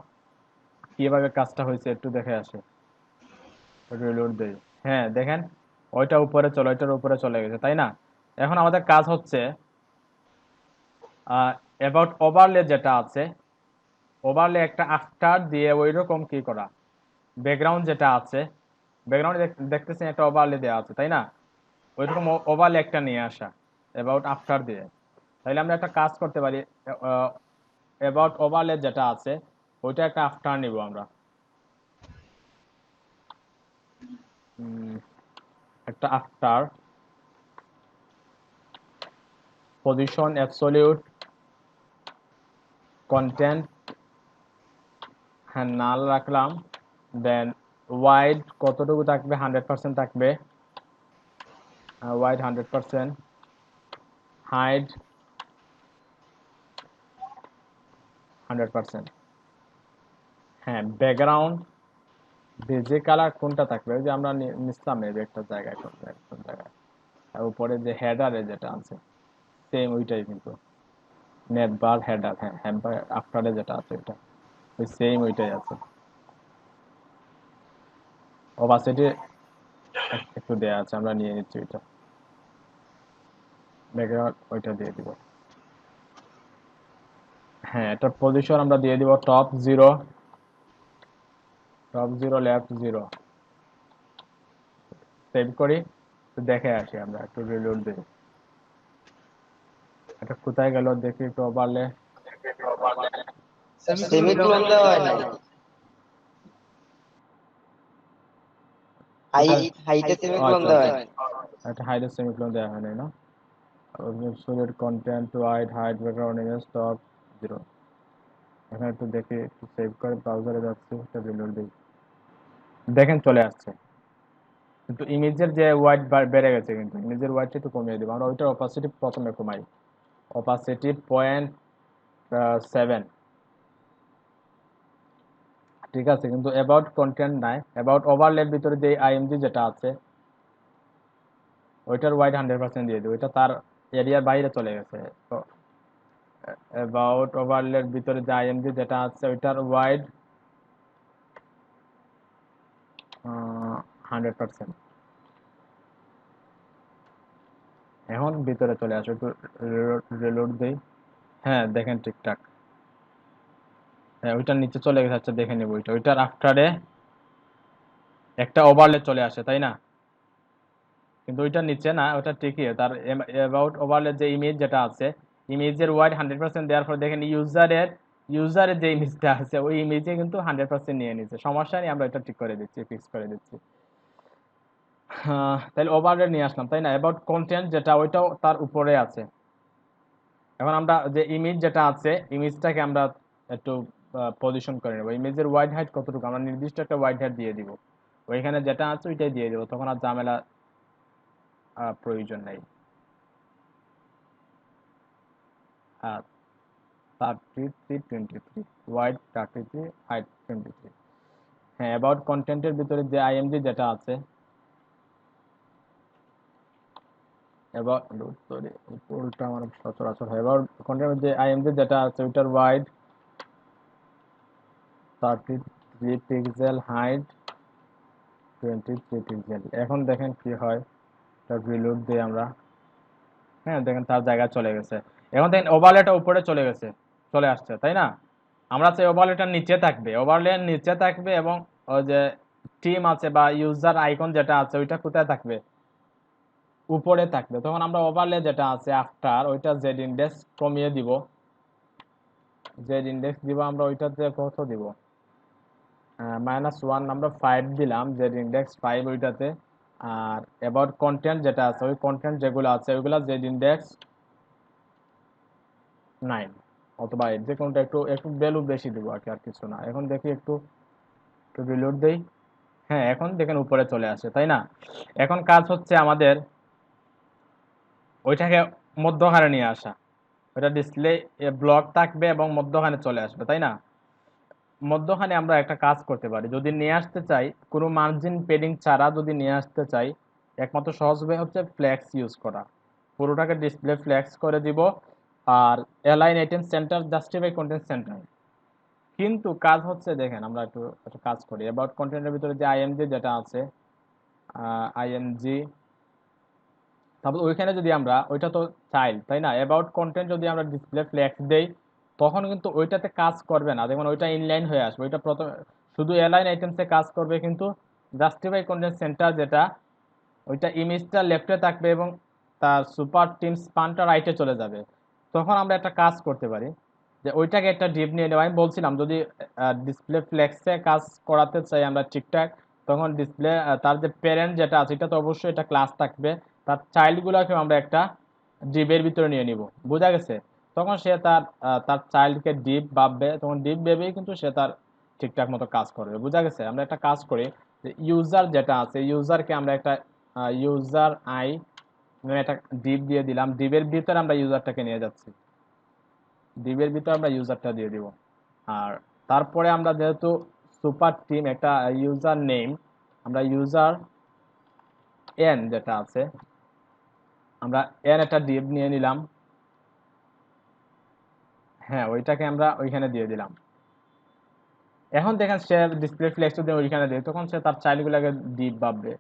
কিভাবে কাজটা হয়েছে, একটু দেখে আসি, রিলোড দেই। হ্যাঁ দেখেন ওইটার উপরে চলে গেছে, তাই না? এখন আমাদের কাজ হচ্ছে অ্যাবাউট ওভারলে যেটা আছে, ওভারলে একটা আফটার দিয়ে ওই রকম কি করা, ব্যাকগ্রাউন্ড যেটা আছে, ব্যাকগ্রাউন্ডে দেখতেছেন একটা ওভারলে দেওয়া আছে, তাই না? ওইরকম ওভারলে একটা নিয়ে আসা অ্যাবাউট আফটার দিয়ে। তাহলে আমরা একটা কাজ করতে পারি, অ্যাবাউট ওভারলে যেটা আছে ওইটা একটা আফটার নিব আমরা। একটা আফটার পজিশন অ্যাবসলিউট কন্টেন্ট, হ্যাঁ নাল রাখলাম, দেন ওয়াইড কতটুকু থাকবে, 100% থাকবে, ওয়াইড 100%, হাইট 100%। হ্যাঁ ব্যাকগ্রাউন্ড বেজে কালার কোনটা থাকবে, ওই যে আমরা নিচ্ছিলাম একটা জায়গায়, কোন জায়গায়, আর উপরে যে হেডারে যেটা আছে সেম ওইটাই কিন্তু, নেট বার হেডার, হ্যাঁ হেডার আফটারে যেটা আছে ওইটা, ওই সেম ওইটাই আছে। ওপাসিটি একটু দেয়া আছে, আমরা নিয়ে নিচ্ছি ওইটা, ব্যাকগ্রাউন্ড ওইটা দিয়ে দিব। হ্যাঁ এটার পজিশন আমরা দিয়ে দিব টপ 0, লেফট 0। সেভ করি, দেখে আসি আমরা, একটু রিলোড দিই। এটা কোথায় গেল দেখি একটু, ওভারলে সেমিকোলন দেওয়া হয় নাই, হাইটে সেমিকোলন দেওয়া হয় নাই। একটা হাইড সেমিকোলন দেওয়া হয় নাই না। Solid content to hide background image top 0। এখানে একটু দেখি, একটু সেভ করে ব্রাউজারে যাচ্ছি, একটা রিলোড দিই, দেখেন চলে আসছে। কিন্তু ইমেজের যে ওয়াইড বেড়ে গেছে, কিন্তু ইমেজের ওয়াইডটা একটু কমিয়ে দেবো আমরা। ওইটার অপাসিটি প্রথমে কমাই, অপাসিটি 0.7, ঠিক আছে। কিন্তু অ্যাবাউট কন্টেন্ট নাই, অ্যাবাউট ওভারলের ভিতরে যে আইএমজি যেটা আছে ওইটার ওয়াইড 100% দিয়ে দিই, ওইটা তার এরিয়ার বাইরে চলে গেছে। তো অ্যাবাউট ওভারলের ভিতরে যে আইএমজি যেটা আছে ওইটার ওয়াইড 100%। এখন ভিতরে চলে আসো, একটু রিলোড দেই। হ্যাঁ দেখেন ঠিকঠাক, হ্যাঁ ওইটার নিচে চলে গেছে। আচ্ছা দেখে নেব, ওইটার আফটারে একটা ওভারলে চলে আসে, তাই না? কিন্তু ওইটা নিচে না, ওটা ঠিকই তার অ্যাবাউট ওভারলে যে ইমেজ যেটা আছে, ইমেজের ওয়াইড 100% দেওয়ার পর দেখেন ইউজারের যে ইমেজটা আছে ওই ইমেজে কিন্তু 100% নিয়ে নিচ্ছে, সমস্যা নেই, আমরা এটা ঠিক করে দিচ্ছি, ফিক্স করে দিচ্ছি। তাহলে ওভারলে নিয়ে আসলাম, তাই না? অ্যাবাউট কন্টেন্ট যেটা ওইটাও তার উপরে আছে। এখন আমরা যে ইমেজ যেটা আছে, ইমেজটাকে আমরা একটু পজিশন করে নেবো। ইমেজের ওয়াইড হাইট কতটুকু, আমরা নির্দিষ্ট একটা ওয়াইড হাইট দিয়ে দিব, ওইখানে যেটা আছে ওইটাই দিয়ে দিব, তখন আর ঝামেলা প্রয়োজন নেই। 3323 ওয়াইড 33, হাইট 23। হ্যাঁ, অ্যাবাউট কন্টেন্টের ভিতরে যে আইএমজি যেটা আছে, উল্টা আমার সচরাচর হয়, অ্যাবাউট কন্টেন্টের যে আইএমজি যেটা আছে ওইটার ওয়াইড 33 পিক্সেল, হাইট 23 পিক্সেল। এখন দেখেন কি হয়, এটা রিলোড দিই আমরা। হ্যাঁ, দেখেন তার জায়গায় চলে গেছে। এখন দেখেন ওভারলেটা উপরে চলে আসছে, তাই না? আমরা চাই ওভারলেটা নিচে থাকবে, ওভারলে নিচে থাকবে, এবং ওই যে টিম আছে বা ইউজার আইকন যেটা আছে ওইটা কোথায় থাকবে, উপরে থাকবে। তখন আমরা ওভারলে যেটা আছে আফটার, ওইটা জেড ইন্ডেক্স কমিয়ে দিব, আমরা ওইটাতে কত দিব, -1, আমরা 5 দিলাম, জেড ইন্ডেক্স 5 ওইটাতে। আর অ্যাবাউট কন্টেন্ট যেটা আছে, ওই কন্টেন্ট যেগুলো আছে ওইগুলা জেড ইন্ডেক্স 9 অথবা 8, যে কোনটা একটু একটু ভ্যালু বেশি দিব আর কি, আর কিছু না। এখন দেখি একটু রিলোড দেই। হ্যাঁ, এখন দেখেন উপরে চলে আসে, তাই না? এখন কাজ হচ্ছে আমাদের ওইটাকে মধ্যখানে নিয়ে আসা, ওইটা ডিসপ্লে ব্লক থাকবে এবং মধ্যখানে চলে আসবে, তাই না? মধ্যখানে আমরা একটা কাজ করতে পারি, যদি নিয়ে আসতে চাই কোনো মার্জিন পেডিং ছাড়া, যদি নিয়ে আসতে চাই, একমাত্র সহজ উপায় হচ্ছে ফ্লেক্স ইউজ করা। পুরোটাকে ডিসপ্লে ফ্লেক্স করে দিব, আর align item center, justify content center. কিন্তু কাজ হচ্ছে, দেখেন আমরা একটু একটা কাজ করি, অ্যাবাউট কন্টেন্টের ভিতরে যে আইএমজি যেটা আছে, আইএমজি, তারপর ওইখানে যদি আমরা, ওইটা তো চাইল্ড, তাই না? অ্যাবাউট কন্টেন্ট যদি আমরা ডিসপ্লে ফ্লেক্স দেই, তখন কিন্তু ওইটাতে কাজ করবে না, দেখুন ওইটা ইনলাইন হয়ে আসবে, ওইটা প্রথম শুধু অ্যালাইন আইটেমসে কাজ করবে, কিন্তু জাস্টিফাই কন্টেন্ট সেন্টার যেটা, ওইটা ইমেজটা লেফটে থাকবে এবং তার সুপার টিম স্পানটা রাইটে চলে যাবে। তখন আমরা একটা কাজ করতে পারি, যে ওইটাকে একটা ডিপ নিয়ে নেওয়া। আমি বলছিলাম যদি ডিসপ্লে ফ্লেক্সে কাজ করাতে চাই আমরা ঠিকঠাক, তখন ডিসপ্লে তার যে প্যারেন্ট যেটা আছে এটা তো অবশ্যই এটা ক্লাস থাকবে, তার চাইল্ডগুলোকে আমরা একটা ডিপের ভিতরে নিয়ে নিব, বোঝা গেছে? তখন সে তার চাইল্ডকে ডিপ ভাববে, তখন ডিপ ভেবেই কিন্তু সে তার ঠিকঠাক মতো কাজ করবে, বোঝা গেছে? আমরা একটা কাজ করি, যে ইউজার যেটা আছে, ইউজারকে আমরা একটা ইউজার আই একটা ডিপ দিয়ে দিলাম, ডিপের ভিতরে আমরা ইউজারটাকে নিয়ে যাচ্ছি, ডিপের ভিতরে আমরা ইউজারটা দিয়ে দিব। আর তারপরে আমরা যেহেতু সুপার টিম একটা ইউজার নেম, আমরা ইউজার এন যেটা আছে, আমরা এন একটা ডিপ নিয়ে নিলাম। হ্যাঁ, ওইটাকে আমরা ওইখানে দিয়ে দিলাম। এখন দেখেন সে ডিসপ্লে ফ্লেক্স যদি ওইখানে দেয়, তখন সে তার চাইল্ডগুলোকে ডিপ ভাববে,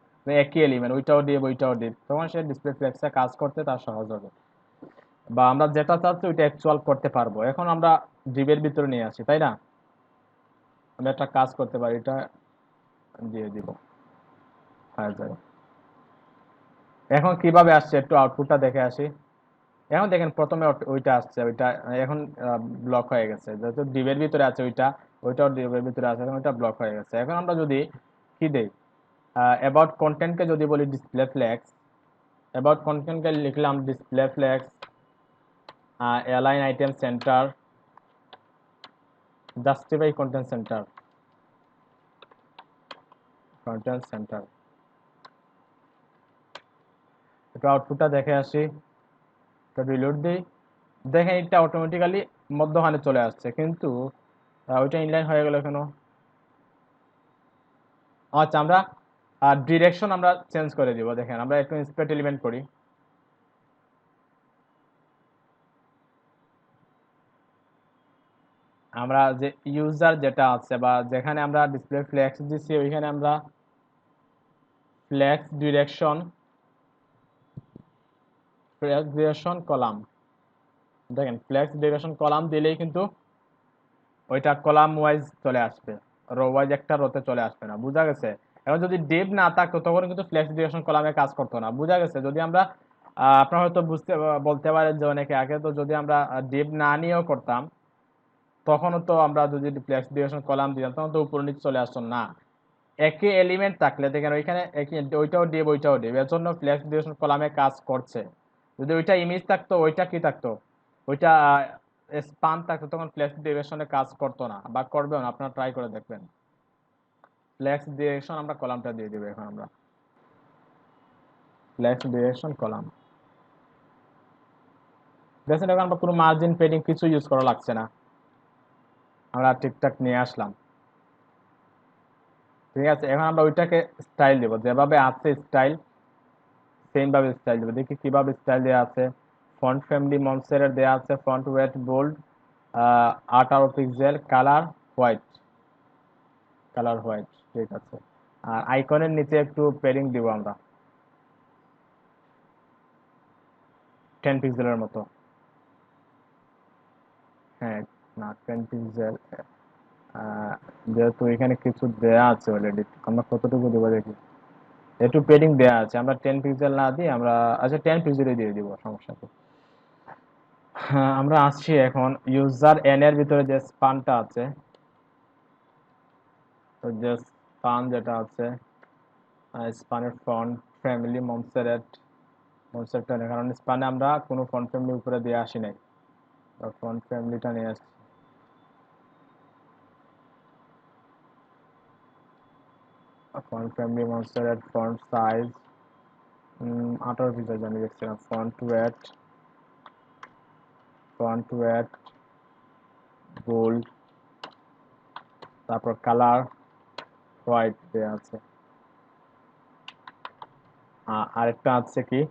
একই এলিমেন্ট, ওইটাও ডিপ ওইটাও ডিপ, তখন সে ডিসপ্লে ফ্লেক্সে কাজ করতে তার সহজ হবে, বা আমরা যেটা চাচ্ছি ওইটা অ্যাকচুয়াল করতে পারবো। এখন আমরা ডিপের ভিতরে নিয়ে আসি, তাই না? আমরা একটা কাজ করতে পারি, এটা দিয়ে দিব, হয়ে যাবে। এখন কিভাবে আসছে একটু আউটপুটটা দেখে আসি। এখন দেখেন প্রথমে ওইটা আসছে, ওইটা এখন ব্লক হয়ে গেছে, যেহেতু ডিবের ভিতরে আছে ওইটাও ডিবের ভিতরে আছে, এখন ওইটা ব্লক হয়ে গেছে। এখন আমরা যদি কি দেই, অ্যাবাউট কন্টেন্টকে যদি বলি ডিসপ্লে ফ্লেক্স, অ্যাবাউট কন্টেন্টকে লিখলাম display flakes, align item center, justify content centre, একটু আউটপুটটা দেখে আসি, তো রিলোড দিই। দেখেন এটা অটোমেটিক্যালি মধ্যখানে চলে আসছে, কিন্তু ওইটা ইনলাইন হয়ে গেল কেন? আচ্ছা, আমরা ডিরেকশন আমরা চেঞ্জ করে দিব। দেখেন আমরা একটু ইন্সপেক্ট এলিমেন্ট করি, আমরা যে ইউজার যেটা আছে বা যেখানে আমরা ডিসপ্লে ফ্লেক্স দিচ্ছি, ওইখানে আমরা ফ্লেক্স ডিরেকশন কলাম, দেখেন ফ্লেক্স ডিরেকশন কলাম দিলেই কিন্তু ওইটা কলাম ওয়াইজ চলে আসবে, রো ওয়াইজ একটা রোতে চলে আসবে না, বুঝা গেছে? এখন যদি ডিপ না থাকতো তখন কিন্তু ফ্লেক্স ডিরেকশন কলামে কাজ করতো না, বুঝা গেছে? যদি আমরা আপনারা হয়তো বলতে পারেন যে অনেকে আগে তো যদি আমরা ডিপ না নিয়েও করতাম তখনও তো আমরা যদি ফ্লেক্স ডিরেকশন কলাম দিতাম তখন তো উপর নিচে চলে আসতো না। একই এলিমেন্ট থাকলে দেখেন ওইখানে ওইটাও ডিপ ওইটাও ডিপ, এর জন্য ফ্লেক্স ডিরেকশন কলামে কাজ করছে। যদি ওইটা ইমেজ থাকতো ওইটা কি থাকতো, ওইটা স্পান থাকতো তখন ফ্লেক্স ডিরেকশনে কাজ করতো না বা করবেও না। আপনারা ট্রাই করে দেখবেন। ফ্লেক্স ডিরেকশন আমরা কলামটা দিয়ে দিব এখন আমরা ফ্লেক্স ডিরেকশন কলাম দেখেন এখন আমরা কোনো মার্জিন পেডিং কিছু ইউজ করা লাগছে না, আমরা ঠিকঠাক নিয়ে আসলাম। ঠিক আছে, এখন আমরা ওইটাকে স্টাইল দেব যেভাবে আছে স্টাইল সেম ভাবে স্টাইল দেব। দেখি কিভাবে স্টাইল দেওয়া আছে। ফন্ট ফ্যামিলি মনসেরের দেওয়া আছে, font weight bold 18 pixel, colour white, colour white. ঠিক আছে, আর আইকনের নিচে একটু পেডিং দিব আমরা 10 পিক্সেলের মতো। হ্যাঁ, না 10 পিক্সেল, যেহেতু এখানে কিছু দেয়া আছে অলরেডি, আমরা কতটুকু দেবো দেখি। একটু পেডিং দেয়া আছে, আমরা 10 পিক্সেল না দিই আমরা, আচ্ছা 10 পিক্সেলই দিয়ে দিব, সমস্যা নেই। হ্যাঁ, আমরা আসছি এখন ইউজার এন এর ভিতরে যে স্পানটা আছে, তো যে স্পান যেটা আছে স্পানের ফন্ট ফ্যামিলি মনসেরেটটা নেই, কারণ স্পানে আমরা কোনো ফন্ট ফ্যামিলি উপরে দিয়ে আসি নাই, ফন্ট ফ্যামিলিটা নিয়ে আসছি। Font family Montserrat, font size 18 pixel জানি দেখছিলাম। ফন্ট ওয়েট বোল্ড, তারপর কালার হোয়াইট দেওয়া আছে। আরেকটা আছে কি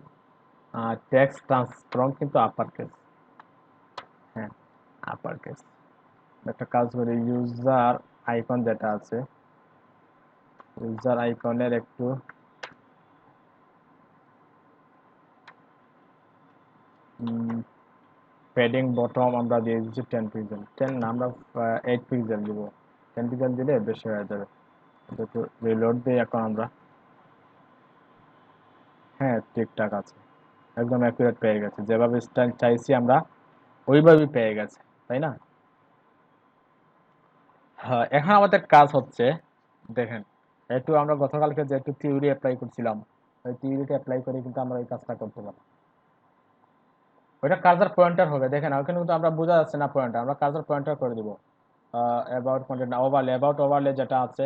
টেক্সট ট্রান্সফর্ম, কিন্তু আপার কেস। হ্যাঁ, আপার কেস। একটা কাজ করি, ইউজার আইকন যেটা আছে, ইউজার আইকনের একটু পেডিং বটম আমরা দিয়ে দিচ্ছি 10 পিক্সেল। 10 না, আমরা 8 পিক্সেল দিব। 10 পিক্সেল দিলে বেশি হয়ে যাবে। একটু রিলোড দিই এখন আমরা। হ্যাঁ, ঠিকঠাক আছে, একদম অ্যাকুরেট পেয়ে গেছে, যেভাবে স্টাইল চাইছি আমরা ওইভাবেই পেয়ে গেছে, তাই না? হ্যাঁ, এখন আমাদের কাজ হচ্ছে দেখেন, একটু আমরা গতকালকে যে একটু থিওরি অ্যাপ্লাই করছিলাম, ওই থিওরিটা অ্যাপ্লাই করে কিন্তু আমরা এই কাজটা করতে পারি। ওইটা কার্সার পয়েন্টার হবে, দেখেন ওখানে কিন্তু আমরা বোঝা যাচ্ছে না পয়েন্টার, আমরা কার্সার পয়েন্টার করে দিব। About content overlay, about overlay যেটা আছে,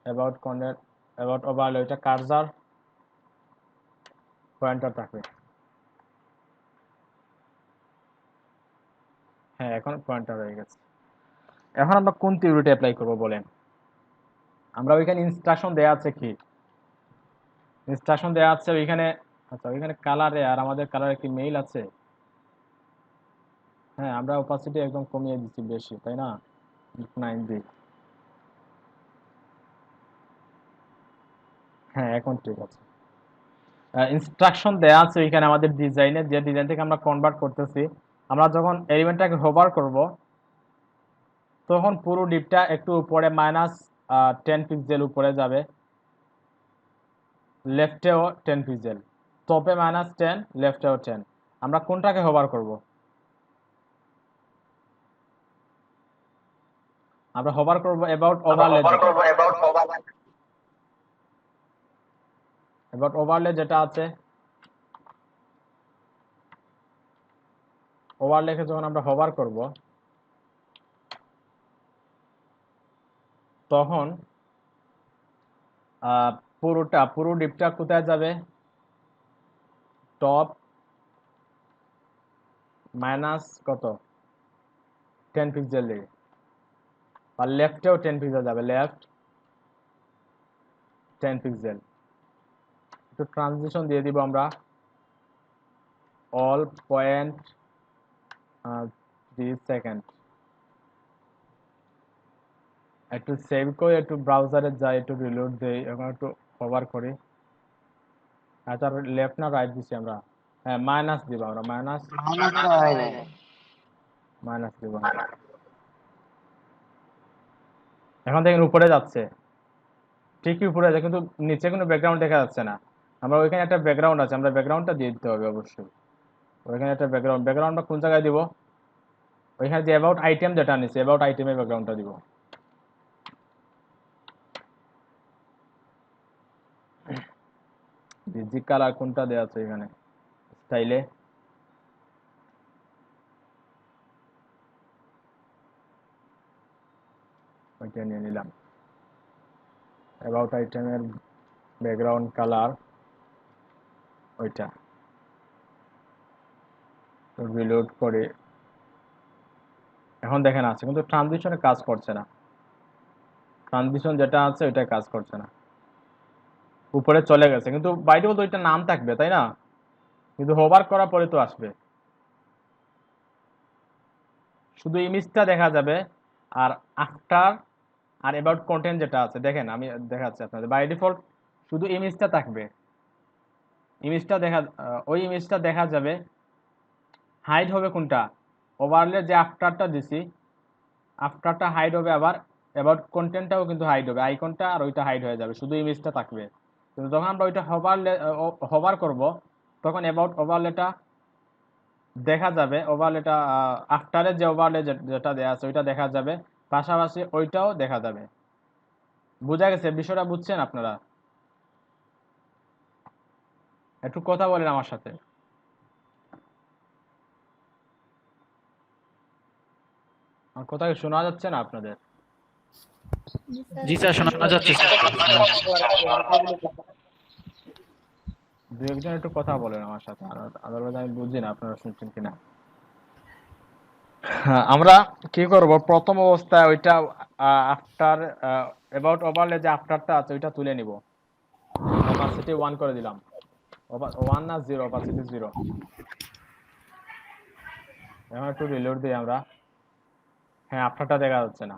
অ্যাবাউট কন্টেন্ট, অ্যাবাউট ওভারলে, ওইটা কার্সার পয়েন্টার থাকবে। হ্যাঁ, এখন পয়েন্টার হয়ে গেছে। এখন আমরা কোন থিওরিটা অ্যাপ্লাই করব বলেন? আমরা ওইখানে ইনস্ট্রাকশন দেয়া আছে কি, ইনস্ট্রাকশন দেয়া আছে ওইখানে। আচ্ছা, ওইখানে কালারে আর আমাদের কালারে কি মেইল আছে? হ্যাঁ, আমরা অপাসিটি একদম কমিয়ে দিচ্ছি বেশি, তাই না? 9 দিই। হ্যাঁ, এখন ঠিক আছে। ইনস্ট্রাকশন দেয়া আছে ওইখানে আমাদের ডিজাইনে, যে ডিজাইন থেকে আমরা কনভার্ট করতেছি। আমরা যখন এলিমেন্টটাকে হোভার করব তখন পুরো ডিপটা একটু উপরে -10 পিক্সেল উপরে যাবে, লেফটেও 10 পিক্সেল, টপে -10, লেফটেও 10। আমরা কোনটাকে হোভার করব? আমরা হোভার করব অ্যাবাউট ওভারলে যেটা, অ্যাবাউট ওভারলে যেটা আছে। ওভারলেকে যখন আমরা হোভার করব তখন পুরো ডিপটা কোথায় যাবে? টপ মাইনাস কত 10 পিক্সেল দিকে, আর লেফটেও 10 পিক্সেল যাবে, লেফট 10 পিক্সেল। একটু ট্রানজিশন দিয়ে দিব আমরা, অল পয়েন্ট 3 সেকেন্ড। একটু সেভ করে একটু ব্রাউজারে যাই, একটু রিলোড দেই, এখন একটু কভার করি। আচ্ছা, লেফট না রাইট দিছি আমরা? হ্যাঁ, মাইনাস দিব আমরা, মাইনাস দিব আমরা। এখন দেখেন উপরে যাচ্ছে, ঠিকই উপরে আছে কিন্তু নিচে কোনো ব্যাকগ্রাউন্ড দেখা যাচ্ছে না। আমরা ওইখানে একটা ব্যাকগ্রাউন্ড আছে, আমরা ব্যাকগ্রাউন্ডটা দিয়ে দিতে হবে অবশ্যই। ওইখানে একটা ব্যাকগ্রাউন্ডটা কোন জায়গায় দিব? ওইখানে যে অ্যাবাউট আইটেম যেটা নিচ্ছে, অ্যাবাউট আইটেমের ব্যাকগ্রাউন্ডটা দিব। বেসিক কালার কোনটা দেওয়া আছে এখানে স্টাইলে? ওইটা নিয়ে নিলাম। অ্যাবাউট আইটেমের ব্যাকগ্রাউন্ড কালার ওইটা রিলোড করে এখন দেখেন আছে কিন্তু ট্রানজিশনে কাজ করছে না। ট্রানজিশন যেটা আছে ওইটা কাজ করছে না, উপরে চলে গেছে কিন্তু বাইরে তো ওইটা নাম থাকবে তাই না? কিন্তু হোভার করার পরে তো আসবে, শুধু ইমেজটা দেখা যাবে। আর আফটার আর অ্যাবাউট কন্টেন্ট যেটা আছে দেখেন, আমি দেখাচ্ছি আপনাদের। বাই ডিফল্ট শুধু ইমেজটা থাকবে, ইমেজটা দেখা ওই ইমেজটা দেখা যাবে। হাইড হবে কোনটা? ওভারলে যে আফটারটা দিছি, আফটারটা হাইড হবে, আবার অ্যাবাউট কন্টেন্টটাও কিন্তু হাইড হবে, আইকনটা আর ওইটা হাইড হয়ে যাবে, শুধু ইমেজটা থাকবে। কিন্তু যখন আমরা ওইটা হোভার করব তখন অ্যাবাউট ওভারলেটা দেখা যাবে। ওভারলেটা আফটারের যে ওভারলে যেটা দেওয়া আছে ওইটা দেখা যাবে, পাশাপাশি ওইটাও দেখা যাবে। বোঝা গেছে বিষয়টা? বুঝছেন আপনারা? একটু কথা বলেন আমার সাথে। আমার কথা কি শোনা যাচ্ছে না আপনাদের? জি স্যার, শোনা যাচ্ছে স্যার। দু একজন একটু কথা বলেন আমার সাথে, আদারওয়াইজ আমি বুঝি না আপনারা শুনছেন কিনা। হ্যাঁ, আমরা কি করব, প্রথম অবস্থায় ওইটা আফটার অ্যাবাউট ওভারলে যে আফটারটা আছে ওইটা তুলে নিব। অপাসিটি 1 করে দিলাম। 1 না 0? অপাসিটি 0। এখন একটু রিলোড দিই আমরা। হ্যাঁ, আফটারটা দেখা যাচ্ছে না।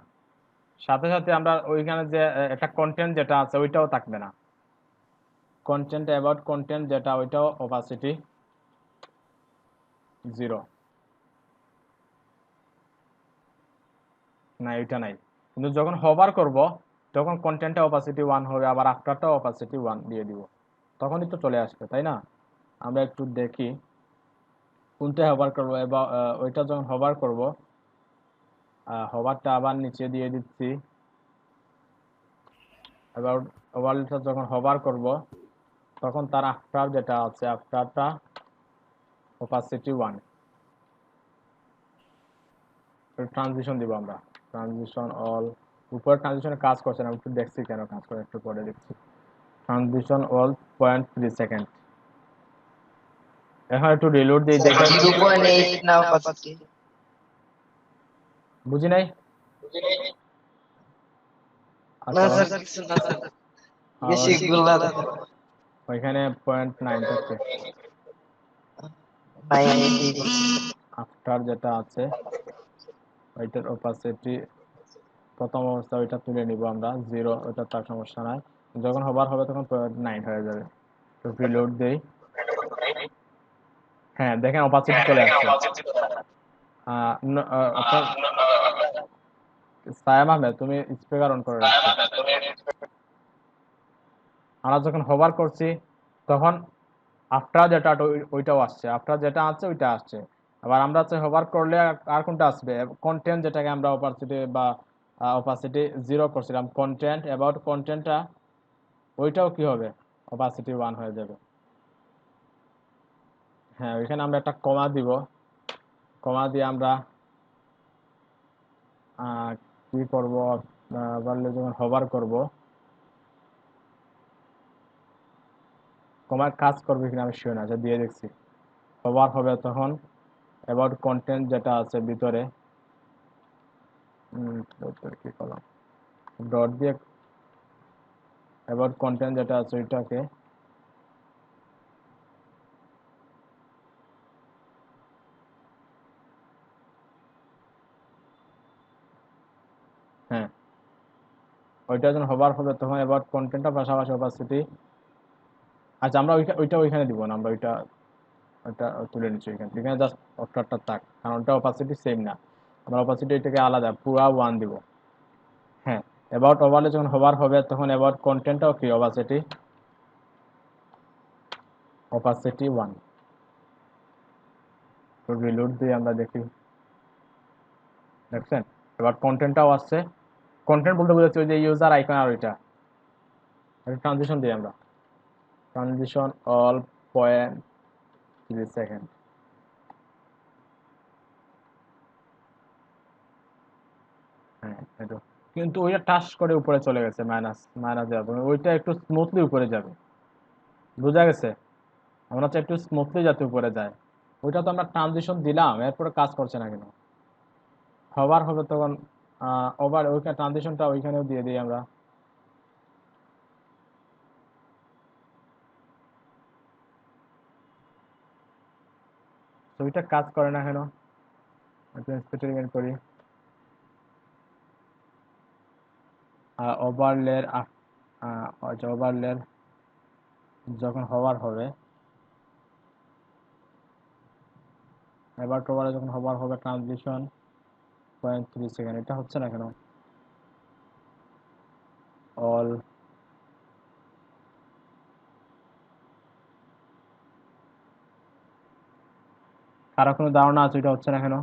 সাথে সাথে আমরা ওইখানে যে একটা কন্টেন্ট যেটা আছে ওইটাও থাকবে না। কন্টেন্ট অ্যাবাউট কন্টেন্ট যেটা ওইটাও অপাসিটি 0। না, এটা নাই। কিন্তু যখন হোভার করব তখন কন্টেন্টটা অপাসিটি 1 হবে, আবার আফটারটা অপাসিটি 1 দিয়ে দিব, তখনই তো চলে আসবে তাই না? আমরা একটু দেখি কোনটা হোভার করব। এবার ওইটা যখন হোভার করব, হোভারটা আবার নিচে দিয়ে দিচ্ছি। এবার ওভারটা যখন হোভার করব তখন তার আফটার যেটা আছে আফটারটা অপাসিটি 1। ট্রানজিশন দিব আমরা, ট্রানজিশন অল। উপরে ট্রানজিশনে কাজ করছে না, একটু দেখছি কেন কাজ করে, একটু পরে দেখছি। Transition all 0.3 second. এখন একটু রিলোড দিয়ে দেখেন। 0.8 না opacity? বুঝি নাই। না আচ্ছা, স্যার, কিছু না স্যার, বেশি গুলা ওইখানে 0.9 থাকবে। নাই ঠিক আছে। আফটার যেটা আছে ওইটার অপাসিটি প্রথম অবস্থা ওইটা তুলে নিব আমরা 0, ওইটা তার সমস্যা নাই। যখন হোভার হবে তখন 0.9 হয়ে যাবে। তো রিলোড দেই। হ্যাঁ, দেখেন অপাসিটি চলে আসছে। আপনার সায়াম আহমেদ, তুমি স্পিকার অন করে রাখছো। আমরা যখন হোভার করছি তখন আফটার যেটা ওইটাও আসছে, আফটার যেটা আছে ওইটা আসছে। আবার আমরা হোভার করলে আর কোনটা আসবে? কন্টেন্ট, যেটাকে আমরা অপাসিটি বা অপাসিটি 0 করছিলাম, কন্টেন্ট অ্যাবাউট কন্টেন্টটা ওইটাও কি হবে? অপাসিটি 1 হয়ে যাবে। হ্যাঁ, ওইখানে আমরা একটা কমা দিব। কমা দিয়ে আমরা কি করব, বললে যখন হোভার করব কমার কাজ করবে কিনা আমি শিওর না, আচ্ছা দিয়ে দেখছি। হোভার হবে তখন অ্যাবাউট কন্টেন্ট যেটা আছে ভিতরে, কি করলাম, ডট দিয়ে অ্যাবাউট কন্টেন্ট যেটা আছে ওইটাকে হ্যাঁ, ওইটা যখন হোভার হবে তখন অ্যাবাউট কন্টেন্টটা পাশাপাশি অপাসিটি। আচ্ছা, আমরা ওইটা ওইখানে দিব না, আমরা ওইটা ওইটা তুলে নিচ্ছি ওইখানে। এখানে জাস্ট অফটারটা থাক, কারণ ওটা অপাসিটি সেম না। আমরা অপাসিটি এটাকে আলাদা পুরা 1 দিব। হ্যাঁ, অ্যাবাউট ওভারলে যখন হোভার হবে তখন অ্যাবাউট কন্টেন্টটাও কি অপাসিটি 1। তো রিলোড দিয়ে আমরা দেখি, দেখছেন এবার কন্টেন্টটাও আসছে। কন্টেন্ট বলতে বোঝাচ্ছে ওই যে ইউজার আইকন আর ওইটা ট্রানজিশন দিই আমরা, ট্রানজিশন অল 0.3 সেকেন্ড। হ্যাঁ এটা কিন্তু ওইটা টাচ করে উপরে চলে গেছে, মাইনাস মাইনাস যাবে, ওইটা একটু স্মুথলি উপরে যাবে, বোঝা গেছে? আমরা চাই একটু স্মুথলি যাতে উপরে যায়। ওইটা তো আমরা ট্রানজিশন দিলাম, এরপরে কাজ করছে না কেন? হবার হবে তখন ওভার ওইখানে ট্রানজিশনটা ওইখানেও দিয়ে দিই আমরা। তো ওইটা কাজ করে না কেন? একটু এক্সপেরিমেন্ট করি। ওভারলের ওভারলের যখন হওয়ার হবে, এবার টোভারে যখন হবার হবে ট্রানজিশন 0.3 সেকেন্ড, এটা হচ্ছে না কেন? অল কারো কোনো ধারণা আছে এটা হচ্ছে না কেন?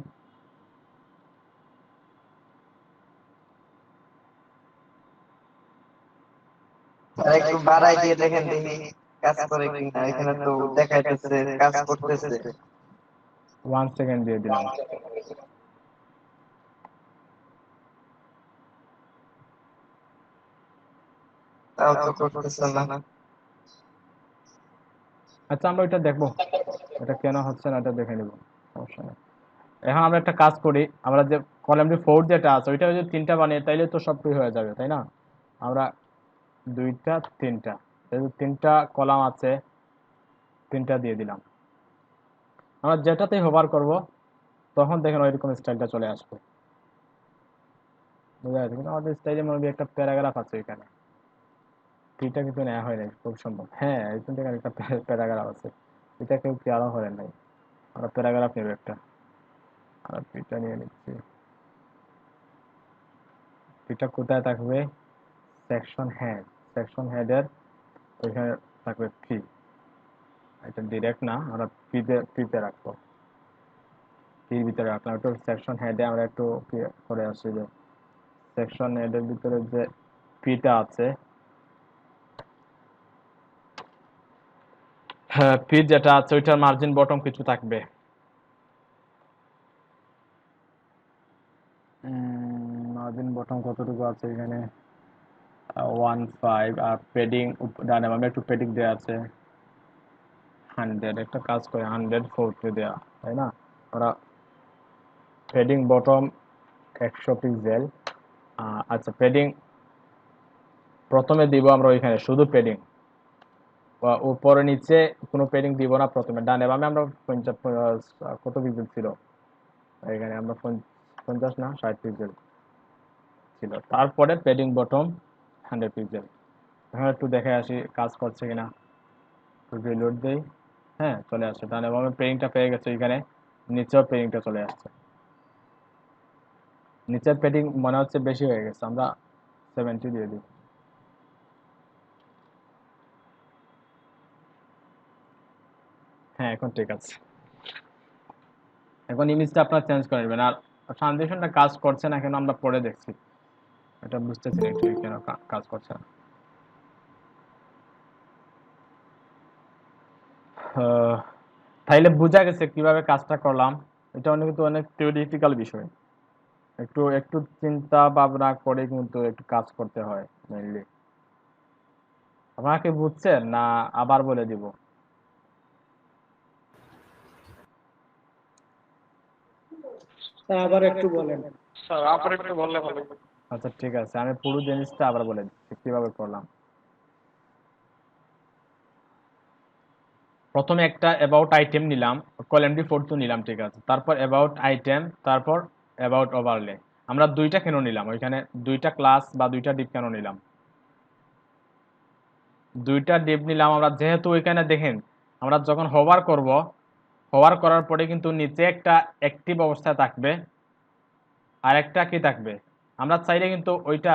আর একটু বাড়াই দিয়ে দেখেন দেখি কাজ করে কিনা। এখানে তো দেখাইতেছে কাজ করতেছে। 1 সেকেন্ড দিয়ে দিলাম। তাও তো করতেছে না। আচ্ছা আমরা ওইটা দেখবো, এটা কেন হচ্ছে না এটা দেখে নিব, সমস্যা নেই। এখন আমরা একটা কাজ করি, আমরা যে কলামটি 4 যেটা আছে ওইটা যদি 3টা বানিয়ে তাইলে তো সবটাই হয়ে যাবে, তাই না? আমরা 2টা 3টা, যেহেতু 3টা কলাম আছে 3টা দিয়ে দিলাম। আমরা যেটাতেই হোভার করব তখন দেখেন ওইরকম স্টাইলটা চলে আসবে, বুঝা গেছে? কিন্তু আমাদের স্টাইলে মনে হয় একটা প্যারাগ্রাফ আছে এখানে, এটা কিন্তু নেওয়া হয় নাই খুব সম্ভব। হ্যাঁ এখান থেকে একটা প্যারাগ্রাফ আছে, এটা কেউ কি আরো করেন নাই। আমরা প্যারাগ্রাফ নেব একটা, আর এটা নিয়ে নিচ্ছি। এটা কোথায় থাকবে? সেকশন হেড, সেকশন হেডের ওইখানে থাকবে ফি। এটা ডিরেক্ট না, আমরা ফিতে রাখবো, ফির ভিতরে রাখলাম। একটু সেকশন হেডে আমরা একটু করে আসি যে সেকশন হেডের ভিতরে যে ফিটা আছে, হ্যাঁ ফি যেটা আছে ওইটার মার্জিন বটম কিছু থাকবে। মার্জিন বটম কতটুকু আছে এখানে? 1.5। আর পেডিং ডানে বামে একটু পেডিং দেওয়া আছে 100। একটা কাজ করে 140 দেওয়া, তাই না? ওরা পেডিং বটম 100 পিক্সেল। আচ্ছা পেডিং প্রথমে দিব আমরা ওইখানে শুধু পেডিং, উপরে নিচে কোনো পেডিং দিব না। প্রথমে ডানে বামে আমরা 50 কত পিক্সেল ছিল এখানে? আমরা 50 না 60 পিক্সেল ছিল। তারপরে পেডিং বটম 100 পিক্সেল। এখন একটু দেখে আসি কাজ করছে কিনা, রিলোড দেই। হ্যাঁ চলে আসছে, ডানে বামে পেডিংটা পেয়ে গেছে, এখানে নিচেও পেডিংটা চলে আসছে। নিচের পেডিং মনে হচ্ছে বেশি হয়ে গেছে, আমরা 70 দিয়ে দিই। হ্যাঁ এখন ঠিক আছে। এখন ইমেজটা আপনারা চেঞ্জ করে নেবেন। আর ট্রানজিশনটা কাজ করছে না কেন আমরা পরে দেখছি, এটা বুঝতেছি না একটু কেন কাজ করছে না। তাইলে বোঝা গেছে কিভাবে কাজটা করলাম। এটা অনেক কিন্তু অনেক থিওরিটিক্যাল বিষয়, একটু একটু চিন্তা ভাবনা করে কিন্তু একটু কাজ করতে হয় মেইনলি। আপনারা কি বুঝছেন না আবার বলে দিব? আবার একটু বলেন। স্যার আবার একটু বললে ভালো হতো। আচ্ছা ঠিক আছে, আমি পুরো জিনিসটা আবার বলে দিচ্ছি কিভাবে করলাম। প্রথমে একটা অ্যাবাউট আইটেম নিলাম, কলামটি 4 তো নিলাম, ঠিক আছে। তারপর অ্যাবাউট আইটেম, তারপর অ্যাবাউট ওভারলে। আমরা 2টা কেন নিলাম ওইখানে? 2টা ক্লাস বা 2টা ডিপ কেন নিলাম? 2টা ডিপ নিলাম আমরা যেহেতু ওইখানে দেখেন আমরা যখন হোভার করব, হোভার করার পরে কিন্তু নিচে একটা অ্যাক্টিভ অবস্থায় থাকবে আর একটা কি থাকবে। আমরা চাইলে কিন্তু ওইটা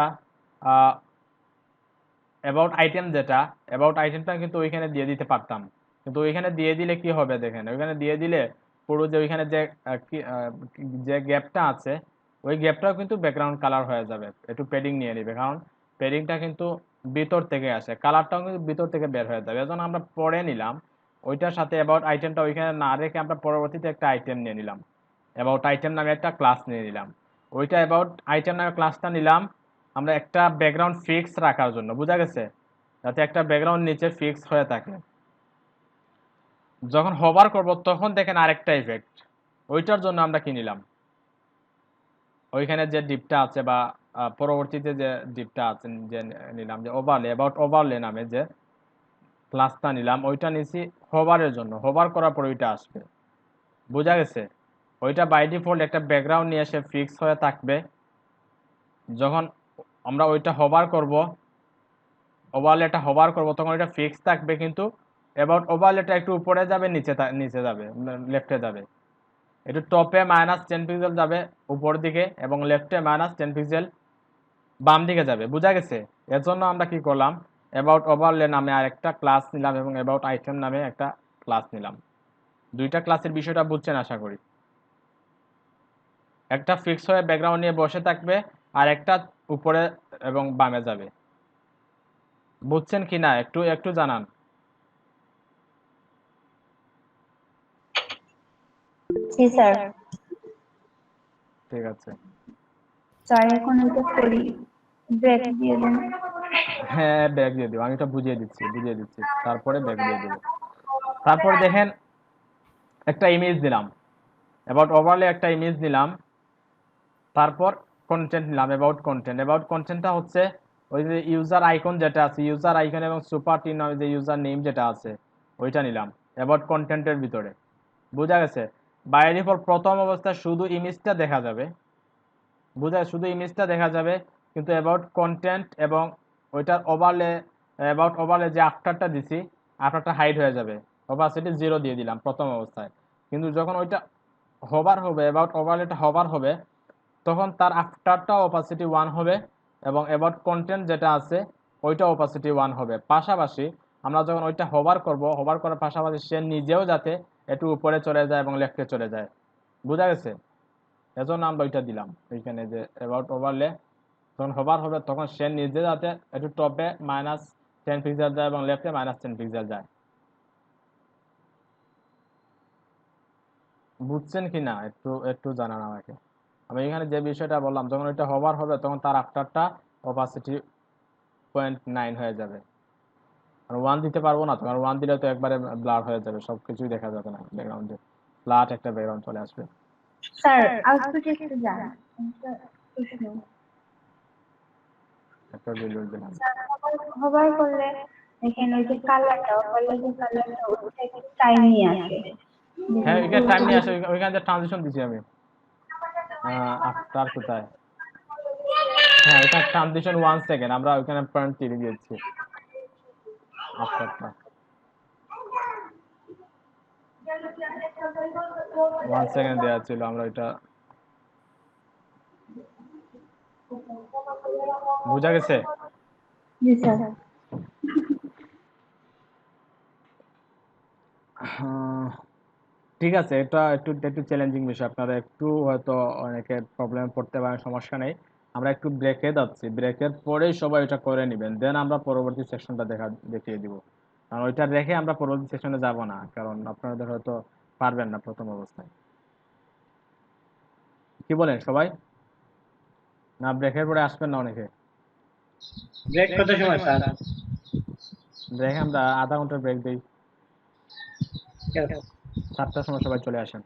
অ্যাবাউট আইটেম যেটা, অ্যাবাউট আইটেমটা কিন্তু ওইখানে দিয়ে দিতে পারতাম, কিন্তু ওইখানে দিয়ে দিলে কি হবে দেখেন, ওইখানে দিয়ে দিলে পুরো যে ওইখানে যে গ্যাপটা আছে ওই গ্যাপটাও কিন্তু ব্যাকগ্রাউন্ড কালার হয়ে যাবে, একটু পেডিং নিয়ে নিবে, কারণ পেডিংটা কিন্তু ভিতর থেকে আসে, কালারটাও কিন্তু ভিতর থেকে বের হয়ে যাবে। এজন্য আমরা পরে নিলাম ওইটার সাথে অ্যাবাউট আইটেমটা ওইখানে না রেখে আমরা পরবর্তীতে একটা আইটেম নিয়ে নিলাম, অ্যাবাউট আইটেম নামে একটা ক্লাস নিয়ে নিলাম। ওইটা অ্যাবাউট আইটেম নামে ক্লাসটা নিলাম আমরা একটা ব্যাকগ্রাউন্ড ফিক্স রাখার জন্য, বোঝা গেছে, যাতে একটা ব্যাকগ্রাউন্ড নিচে ফিক্স হয়ে থাকে। যখন হোভার করব তখন দেখেন আরেকটা ইফেক্ট, ওইটার জন্য আমরা কি নিলাম, ওইখানে যে ডিপটা আছে বা পরবর্তীতে যে ডিপটা আছে যে নিলাম যে ওভারলে, অ্যাবাউট ওভারলে নামে যে ক্লাসটা নিলাম, ওইটা নিছি হোভারের জন্য, হোভার করার পর ওইটা আসবে, বোঝা গেছে। ওইটা বাই ডিফল্ট একটা ব্যাকগ্রাউন্ড নিয়ে এসে ফিক্স হয়ে থাকবে, যখন আমরা ওইটা হোভার করব, ওভারলেটা হোভার করব তখন ওইটা ফিক্স থাকবে, কিন্তু অ্যাবাউট ওভারলেটা একটু উপরে যাবে, নিচে যাবে, লেফটে যাবে, একটু টপে -10 পিক্সেল যাবে উপর দিকে এবং লেফটে -10 পিক্সেল বাম দিকে যাবে, বোঝা গেছে। এর জন্য আমরা কি করলাম, অ্যাবাউট ওভারলে নামে আরেকটা ক্লাস নিলাম এবং অ্যাবাউট আইটেম নামে একটা ক্লাস নিলাম। দুইটা ক্লাসের বিষয়টা বুঝছেন আশা করি। একটা ফিক্স হয়ে ব্যাকগ্রাউন্ড নিয়ে বসে থাকবে আর একটা উপরে এবং বামে যাবে, বুঝছেন কি না একটু একটু জানান। জি স্যার। ঠিক আছে, স্যার এখন এটা করি, ব্রেক দিয়ে দেন। হ্যাঁ ব্যাক দিয়ে দেবো, আমি এটা বুঝিয়ে দিচ্ছি তারপরে ব্যাক দিয়ে দেবো। তারপরে দেখেন একটা ইমেজ দিলাম, অ্যাবাউট ওভারলে একটা ইমেজ নিলাম, তারপর কন্টেন্ট নিলাম, অ্যাবাউট কন্টেন্টটা হচ্ছে ওই যে ইউজার আইকন যেটা আছে, ইউজার আইকন এবং সুপার টি নামে যে ইউজার নেম যেটা আছে ওইটা নিলাম অ্যাবাউট কন্টেন্টের ভিতরে, বোঝা গেছে। বাই ডিফল্ট প্রথম অবস্থায় শুধু ইমেজটা দেখা যাবে, শুধু ইমেজটা দেখা যাবে, কিন্তু অ্যাবাউট কন্টেন্ট এবং ওইটার অ্যাবাউট ওভারলে যে আফটারটা দিছি, আফটারটা হাইড হয়ে যাবে, অপাসিটি 0 দিয়ে দিলাম প্রথম অবস্থায়। কিন্তু যখন ওইটা হোভার হবে, অ্যাবাউট ওভারলেটা হোভার হবে, তখন তার আফটারটা অপাসিটি 1 হবে এবং অ্যাবাউট কন্টেন্ট যেটা আছে ওইটা অপাসিটি 1 হবে। পাশাপাশি আমরা যখন ওইটা হোভার করব, হোভার করার পাশাপাশি সে নিজেও যাতে একটু উপরে চলে যায় এবং লেফটে চলে যায়, বোঝা গেছে। এজন্য আমরা ওইটা দিলাম এইখানে যে অ্যাবাউট ওভারলে যখন হোভার হবে তখন সে নিজে যাতে একটু টপে -10 পিক্সেল যায় এবং লেফটে -10 পিক্সেল যায়, বুঝছেন কি না একটু একটু জানান আমাকে। আমি এখানে যে বিষয়টা বললাম, যখন ওইটা হোভার হবে তখন তার আফটারটা অপাসিটি 0.9 হয়ে যাবে, আর 1 দিতে পারবো না, তখন 1 দিলে তো একবারে ব্লার হয়ে যাবে, সবকিছুই দেখা যাবে না, ব্যাকগ্রাউন্ডে ফ্ল্যাট একটা ব্যাকগ্রাউন্ড চলে আসবে। স্যার আউটপুটে একটু যান, একটা রিলোড দিলাম, হোভার করলে দেখেন ওই যে কালারটা, ওভারলে যে কালারটা ওটা একটু টাইম নিয়ে আসে। হ্যাঁ এখানে টাইম নিয়ে আসে, ওইখানে যে ট্রানজিশন দিছি আমি, আফটার কোথায়, হ্যাঁ এটা ট্রানজিশন 1 সেকেন্ড, আমরা ওইখানে 0.3 দিয়েছি আফটারটা, 1 সেকেন্ড দেওয়া ছিল, আমরা ওইটা, বোঝা গেছে। জি স্যার। ঠিক আছে, এটা একটু একটু চ্যালেঞ্জিং বিষয়, আপনারা একটু হয়তো অনেকে প্রবলেমে পড়তে পারেন, সমস্যা নেই। আমরা একটু ব্রেকে যাচ্ছি, ব্রেকের পরেই সবাই এটা করে নেবেন, দেন আমরা পরবর্তী সেকশনটা দেখিয়ে দিব, কারণ ওইটা রেখে আমরা পরবর্তী সেকশনে যাব না, কারণ আপনাদের হয়তো পারবেন না প্রথম অবস্থায়। কি বলেন সবাই, না ব্রেকের পরে আসবেন না অনেকে? ব্রেক কত সময় স্যার? ব্রেক আমরা আধা ঘন্টার ব্রেক দিই, 7টার সময় সবাই চলে আসেন।